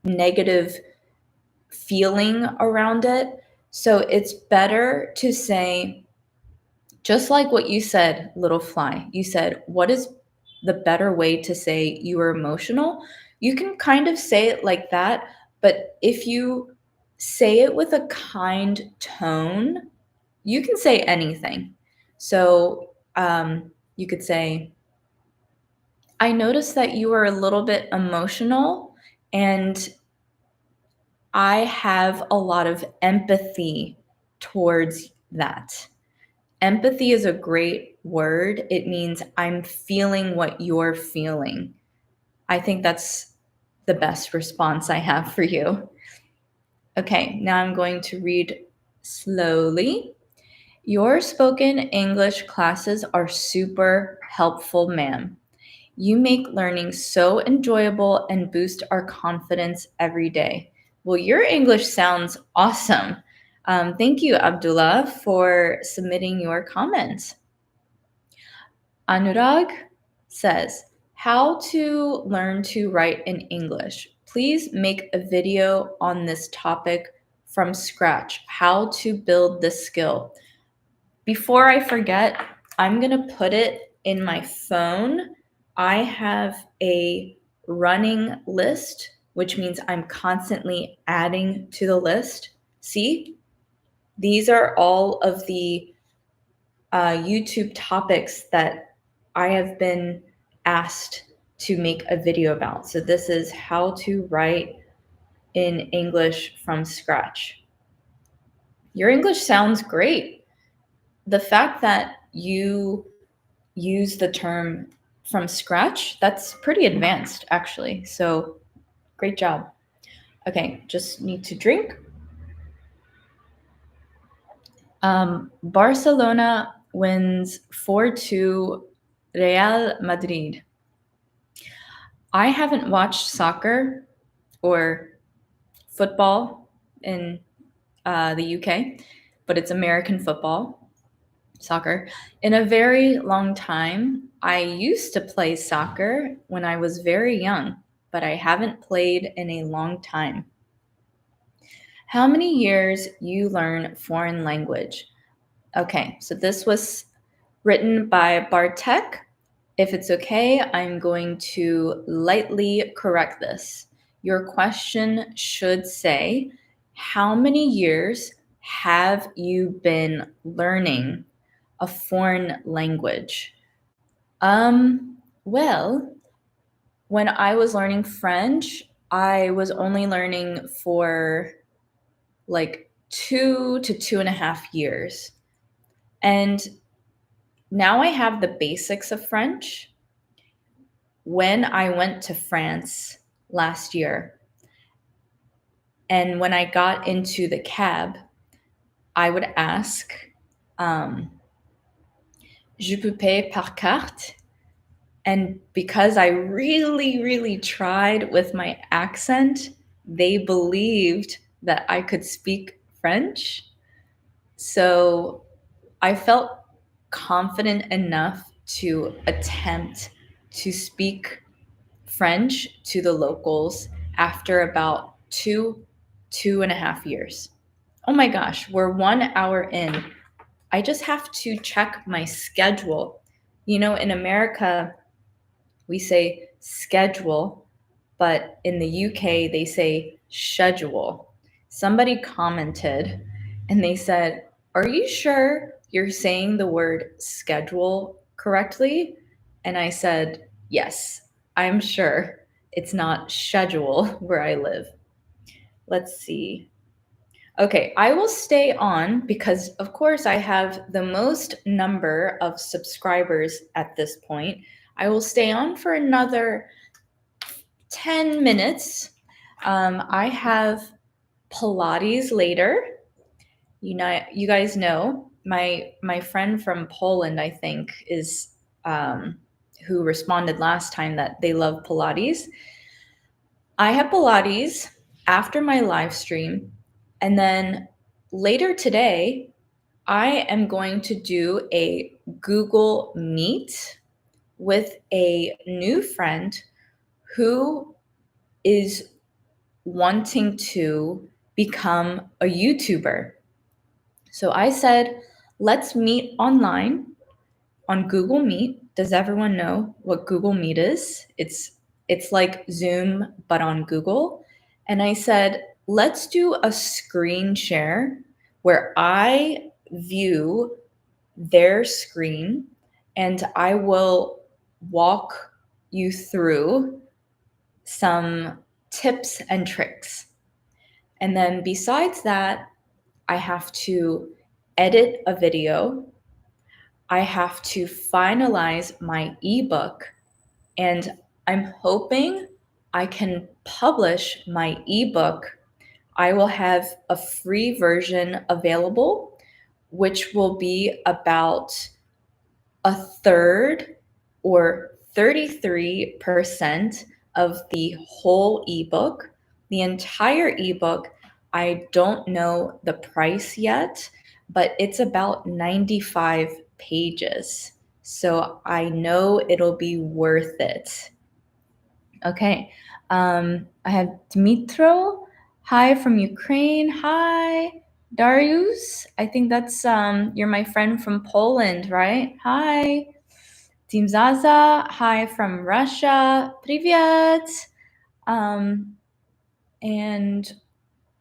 negative feeling around it. So it's better to say, just like what you said, little fly, you said, what is the better way to say you are emotional? You can kind of say it like that, but if you say it with a kind tone, you can say anything. So you could say, I noticed that you were a little bit emotional, and I have a lot of empathy towards that. Empathy is a great word. It means I'm feeling what you're feeling. I think that's the best response I have for you. Okay, now I'm going to read slowly. Your spoken English classes are super helpful, ma'am. You make learning so enjoyable and boost our confidence every day. Well, your English sounds awesome. Thank you, Abdullah, for submitting your comments. Anurag says, how to learn to write in English. Please make a video on this topic from scratch. How to build this skill. Before I forget, I'm going to put it in my phone. I have a running list, which means I'm constantly adding to the list. See, these are all of the YouTube topics that I have been asked to make a video about. So this is how to write in English from scratch. Your English sounds great. The fact that you use the term from scratch, that's pretty advanced, actually. So great job. Okay, just need to drink. Barcelona wins 4-2 Real Madrid. I haven't watched soccer or football in the UK, but it's American football, soccer, in a very long time. I used to play soccer when I was very young, but I haven't played in a long time. How many years you learn foreign language? Okay, so this was written by Bartek. If it's okay, I'm going to lightly correct this. Your question should say, how many years have you been learning a foreign language? Well, when I was learning French, I was only learning for like 2 to 2.5 years. And now I have the basics of French. when I went to France last year, and when I got into the cab, I would ask, je peux payer par carte? And because I really, really tried with my accent, they believed that I could speak French. So I felt confident enough to attempt to speak French to the locals after about 2.5 years. Oh my gosh, we're 1 hour in. I just have to check my schedule. You know, in America, we say schedule, but in the UK, they say schedule. Somebody commented and they said, "Are you sure you're saying the word schedule correctly?" And I said, "Yes, I'm sure. It's not schedule where I live." Let's see. Okay, I will stay on because, of course, I have the most number of subscribers at this point. I will stay on for another 10 minutes. I have Pilates later. You guys know my friend from Poland, I think, is who responded last time that they love Pilates. I have Pilates after my live stream, and then later today, I am going to do a Google Meet with a new friend who is wanting to become a YouTuber. So I said, let's meet online on Google Meet. Does everyone know what Google Meet is? It's like Zoom but on Google. And I said, let's do a screen share where I view their screen and I will walk you through some tips and tricks. And then besides that, I have to edit a video. I have to finalize my ebook. And I'm hoping I can publish my ebook. I will have a free version available, which will be about a third or 33% of the whole ebook. The entire ebook, I don't know the price yet, but it's about 95 pages. So I know it'll be worth it. Okay. I have Dmitro. Hi from Ukraine. Hi. Darius. I think that's you're my friend from Poland, right? Hi. Team Zaza. Hi from Russia. Привет. And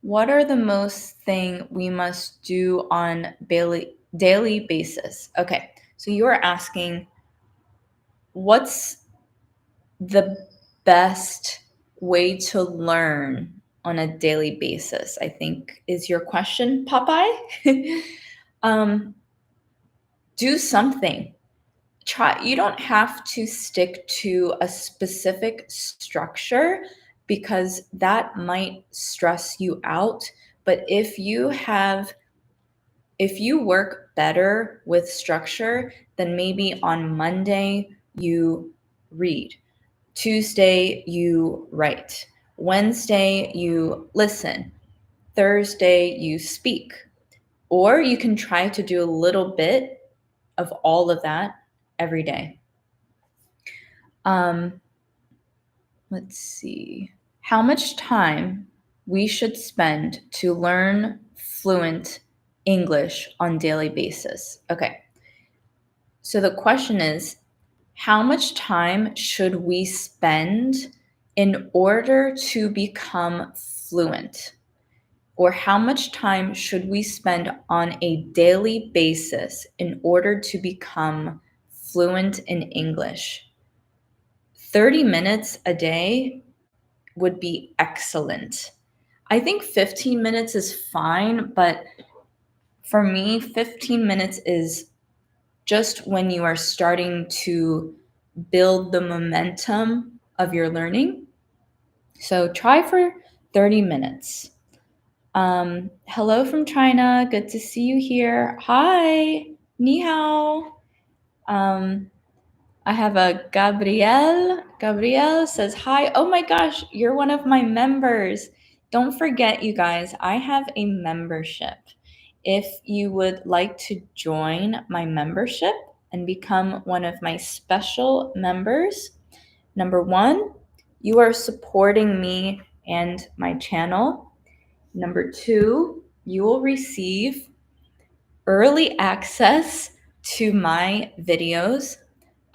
what are the most thing we must do on daily basis? Okay. So you are asking what's the best way to learn on a daily basis, I think is your question, Popeye. Do something. Try. You don't have to stick to a specific structure because that might stress you out. But if you work better with structure, then maybe on Monday you read. Tuesday, you write. Wednesday, you listen. Thursday, you speak. Or you can try to do a little bit of all of that every day. Let's see. How much time we should spend to learn fluent English on daily basis. Okay. So the question is, how much time should we spend in order to become fluent? Or how much time should we spend on a daily basis in order to become fluent in English? 30 minutes a day would be excellent. I think 15 minutes is fine, but for me, 15 minutes is just when you are starting to build the momentum of your learning. So try for 30 minutes. Hello from China. Good to see you here. Hi, ni hao. I have a Gabrielle. Gabrielle says, hi. Oh my gosh, you're one of my members. Don't forget, you guys, I have a membership. If you would like to join my membership and become one of my special members, number one, you are supporting me and my channel. Number two, you will receive early access to my videos.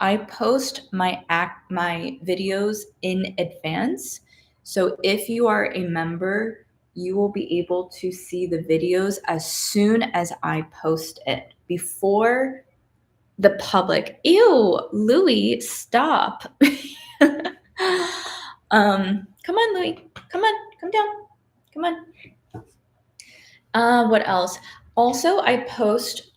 I post my videos in advance. So if you are a member, you will be able to see the videos as soon as I post it before the public. Ew, Louie, stop. Come on, Louie. Come on, come down. Come on. What else? Also, I post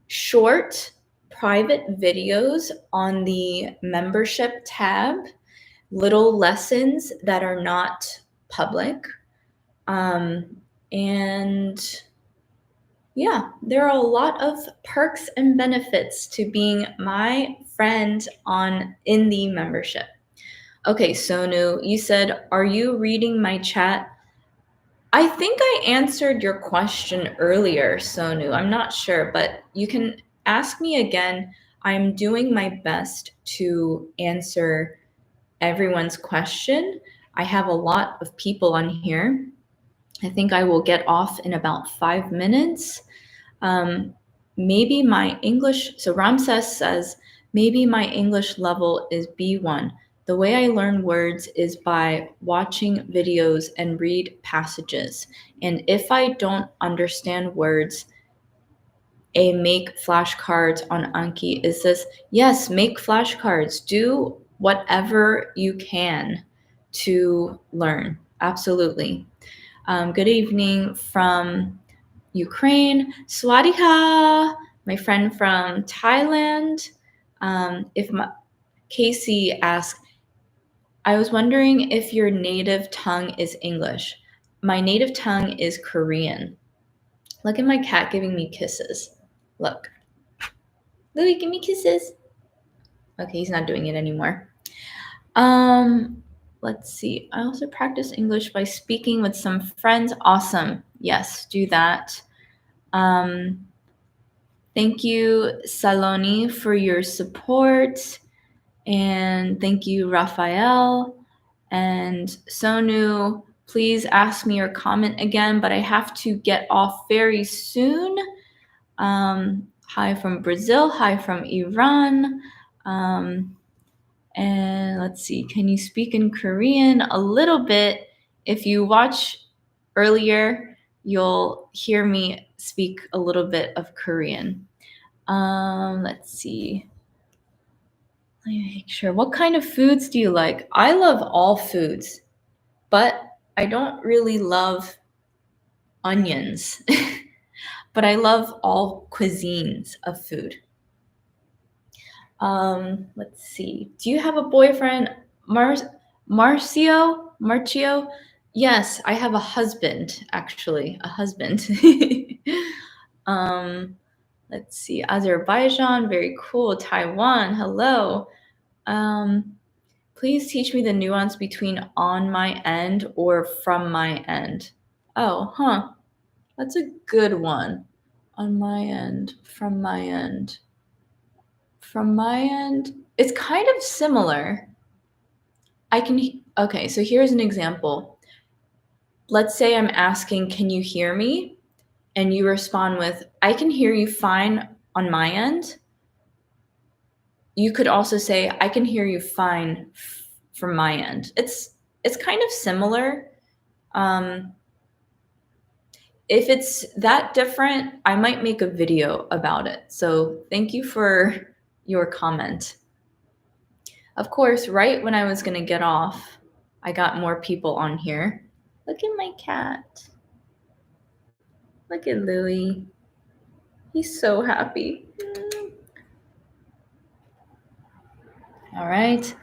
short private videos on the membership tab, little lessons that are not public. And yeah, there are a lot of perks and benefits to being my friend in the membership. Okay, Sonu, you said, are you reading my chat? I think I answered your question earlier, Sonu. I'm not sure, but you can ask me again. I'm doing my best to answer everyone's question. I have a lot of people on here. I think I will get off in about 5 minutes. Maybe my English, so Ramses says, maybe my English level is B1. The way I learn words is by watching videos and read passages. And if I don't understand words, make flashcards on Anki. Is this? Yes, make flashcards. Do whatever you can to learn. Absolutely. Good evening from Ukraine. Swadika, my friend from Thailand. Casey asked, I was wondering if your native tongue is English. My native tongue is Korean. Look at my cat giving me kisses. Look. Louis, give me kisses. Okay, he's not doing it anymore. Let's see. I also practice English by speaking with some friends. Awesome. Yes, do that. Thank you, Saloni, for your support. And thank you, Raphael. And Sonu, please ask me or comment again, but I have to get off very soon. Hi from Brazil. Hi from Iran. And let's see, can you speak in Korean a little bit? If you watch earlier, you'll hear me speak a little bit of Korean. Let's see. Let me make sure. What kind of foods do you like? I love all foods, but I don't really love onions. But I love all cuisines of food. Let's see. Do you have a boyfriend? Marcio? Yes, I have a husband, actually. A husband. Let's see. Azerbaijan, very cool. Taiwan, hello. Please teach me the nuance between on my end or from my end. Oh, huh. That's a good one. On my end, from my end. From my end, it's kind of similar. Okay, so here's an example. Let's say I'm asking, can you hear me? And you respond with, I can hear you fine on my end. You could also say, I can hear you fine from my end. It's kind of similar. If it's that different, I might make a video about it. So thank you for your comment. Of course, right when I was going to get off, I got more people on here. Look at my cat. Look at Louie. He's so happy. All right.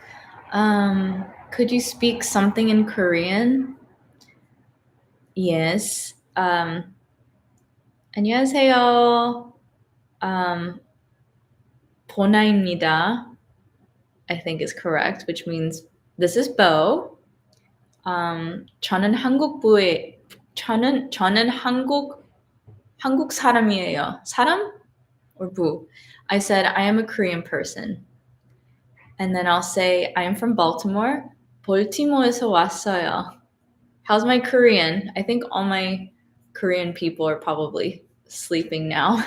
Could you speak something in Korean? Yes. 안녕하세요. 보나입니다. I think is correct, which means this is Bo. 저는 저는 한국 사람이에요. 사람 or 부? I said I am a Korean person. And then I'll say I am from Baltimore. 볼티모어에서 왔어요. How's my Korean? I think all my Korean people are probably sleeping now.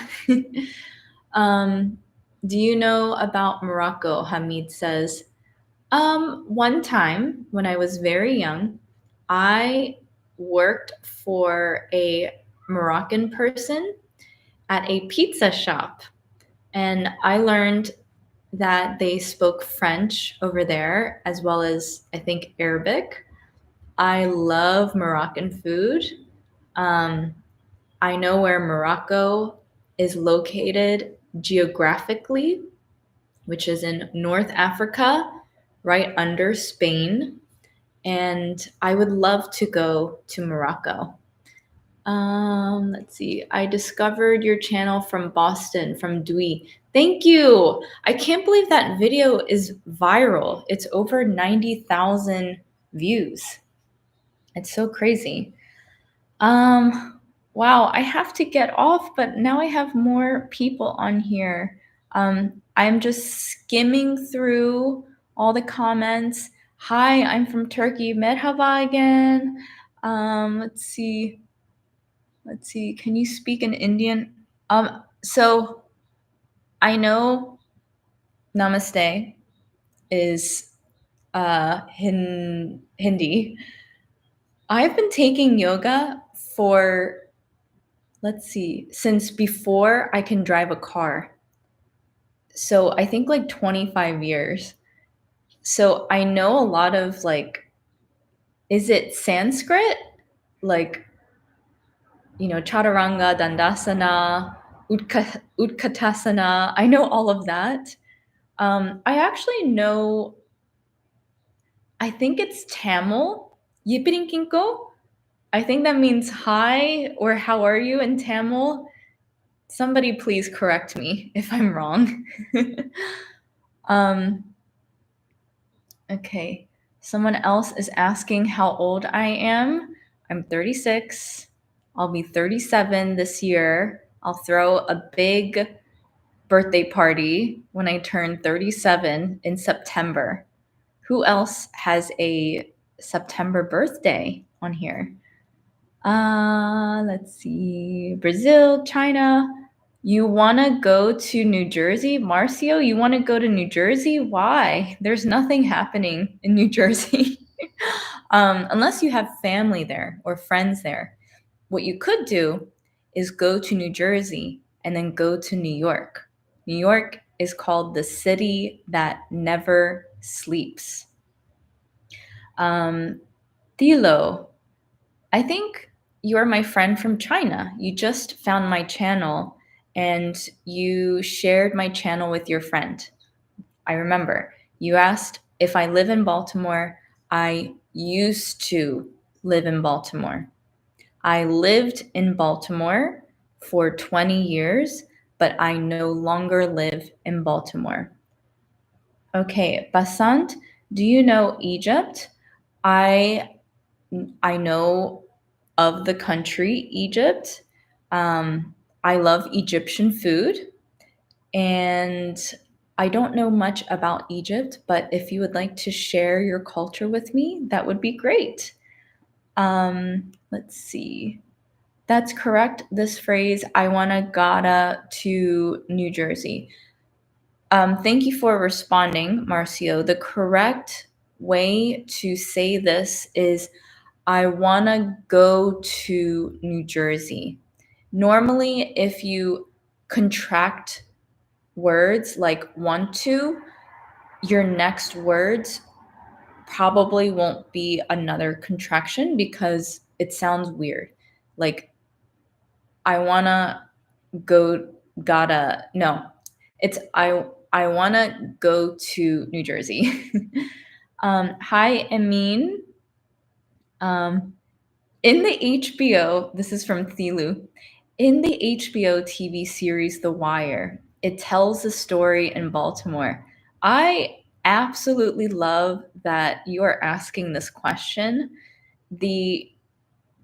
Do you know about Morocco? Hamid says. One time when I was very young, I worked for a Moroccan person at a pizza shop. And I learned that they spoke French over there, as well as, I think, Arabic. I love Moroccan food. I know where Morocco is located geographically, which is in North Africa, right under Spain. And I would love to go to Morocco. Let's see. I discovered your channel from Boston, from Dewey. Thank you. I can't believe that video is viral. It's over 90,000 views. It's so crazy. Wow, I have to get off, but now I have more people on here. I'm just skimming through all the comments. Hi, I'm from Turkey. Merhaba again. Let's see. Can you speak in Indian? So I know namaste is Hindi. I've been taking yoga for, let's see, since before I can drive a car. So I think like 25 years. So I know a lot of like, is it Sanskrit? Like, Chaturanga, Dandasana, Utkatasana. I know all of that. I actually know, I think it's Tamil. Yipirinkinko. I think that means hi or how are you in Tamil. Somebody please correct me if I'm wrong. Okay. Someone else is asking how old I am. I'm 36. I'll be 37 this year. I'll throw a big birthday party when I turn 37 in September. Who else has a September birthday on here? Let's see. Brazil, China. You want to go to New Jersey? Marcio, you want to go to New Jersey? Why? There's nothing happening in New Jersey. Unless you have family there or friends there. What you could do is go to New Jersey and then go to New York. New York is called the city that never sleeps. Tilo, I think you're my friend from China. You just found my channel and you shared my channel with your friend. I remember. You asked if I live in Baltimore. I used to live in Baltimore. I lived in Baltimore for 20 years, but I no longer live in Baltimore. Okay, Basant, do you know Egypt? I know of the country Egypt. I love Egyptian food, and I don't know much about Egypt, but if you would like to share your culture with me, that would be great. Let's see. That's correct. This phrase, I wanna gotta to New Jersey. Thank you for responding, Marcio. The correct way to say this is I want to go to New Jersey. Normally, if you contract words like want to, your next words probably won't be another contraction because it sounds weird. Like, I want to go, gotta, no. I want to go to New Jersey. Hi, Amin. In the HBO, this is from Thilu, in the HBO TV series The Wire, it tells the story in Baltimore. I absolutely love that you are asking this question. The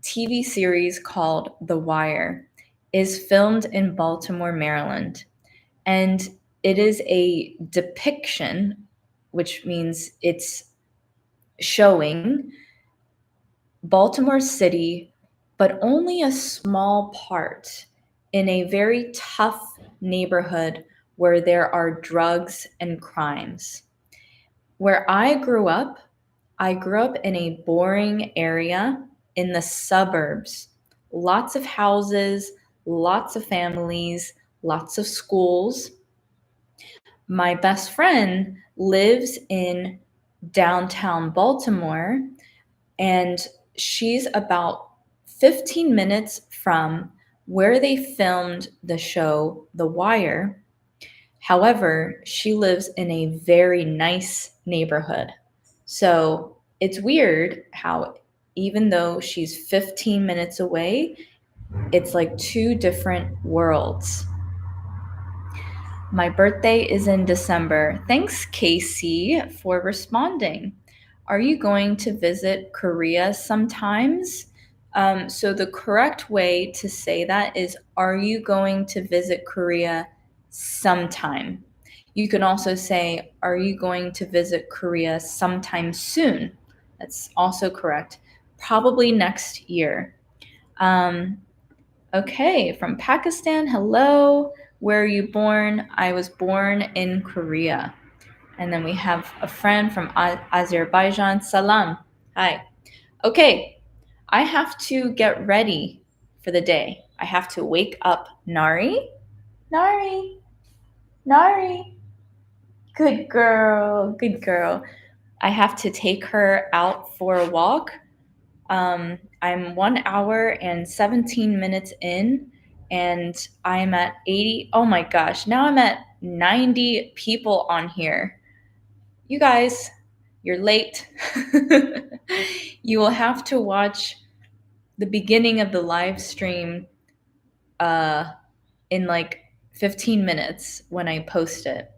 TV series called The Wire is filmed in Baltimore, Maryland, and it is a depiction, which means it's showing Baltimore City, but only a small part in a very tough neighborhood where there are drugs and crimes. Where I grew up in a boring area in the suburbs. Lots of houses, lots of families, lots of schools. My best friend lives in downtown Baltimore, and she's about 15 minutes from where they filmed the show The Wire. However, she lives in a very nice neighborhood. So it's weird how, even though she's 15 minutes away, it's like two different worlds. My birthday is in December. Thanks, Casey, for responding. Are you going to visit Korea sometimes? So the correct way to say that is, are you going to visit Korea sometime? You can also say, are you going to visit Korea sometime soon? That's also correct. Probably next year. Okay, from Pakistan, hello. Where are you born? I was born in Korea. And then we have a friend from Azerbaijan, salam. Hi. Okay, I have to get ready for the day. I have to wake up Nari. Nari. Nari. Good girl. Good girl. I have to take her out for a walk. I'm 1 hour and 17 minutes in, and I'm at 80. Oh my gosh, now I'm at 90 people on here. You guys, you're late. You will have to watch the beginning of the live stream in like 15 minutes when I post it.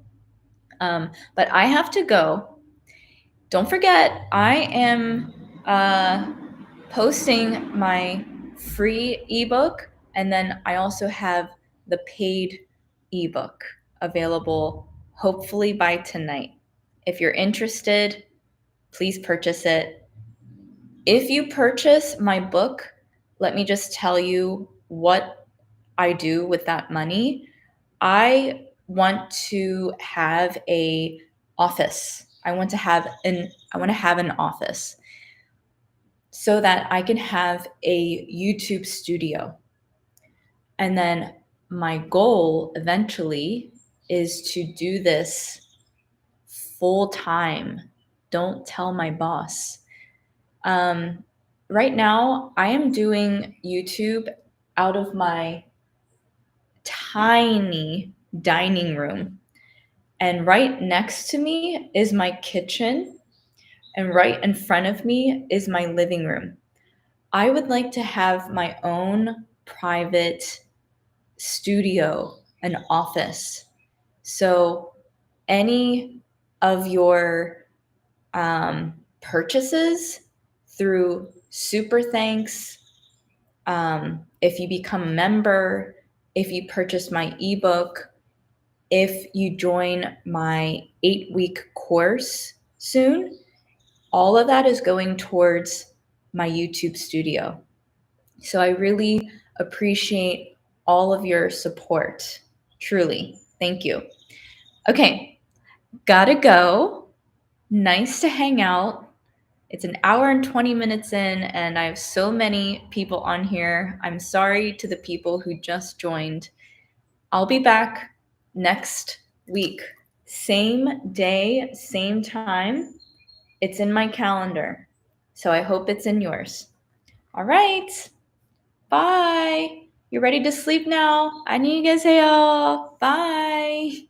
But I have to go. Don't forget, I am posting my free ebook, and then I also have the paid ebook available hopefully by tonight. If you're interested, please purchase it. If you purchase my book, let me just tell you what I do with that money. I want to have a office. I want to have an office so that I can have a YouTube studio. And then my goal eventually is to do this full time. Don't tell my boss. Right now, I am doing YouTube out of my tiny dining room. And right next to me is my kitchen. And right in front of me is my living room. I would like to have my own private studio, an office. So any of your purchases through Super Thanks, if you become a member, if you purchase my ebook, if you join my 8-week course soon, all of that is going towards my YouTube studio. So I really appreciate all of your support. Truly. Thank you. Okay, gotta go. Nice to hang out. It's an hour and 20 minutes in, and I have so many people on here. I'm sorry to the people who just joined. I'll be back next week. Same day, same time. It's in my calendar. So I hope it's in yours. All right. Bye. You ready to sleep now? 안녕히 계세요. Bye.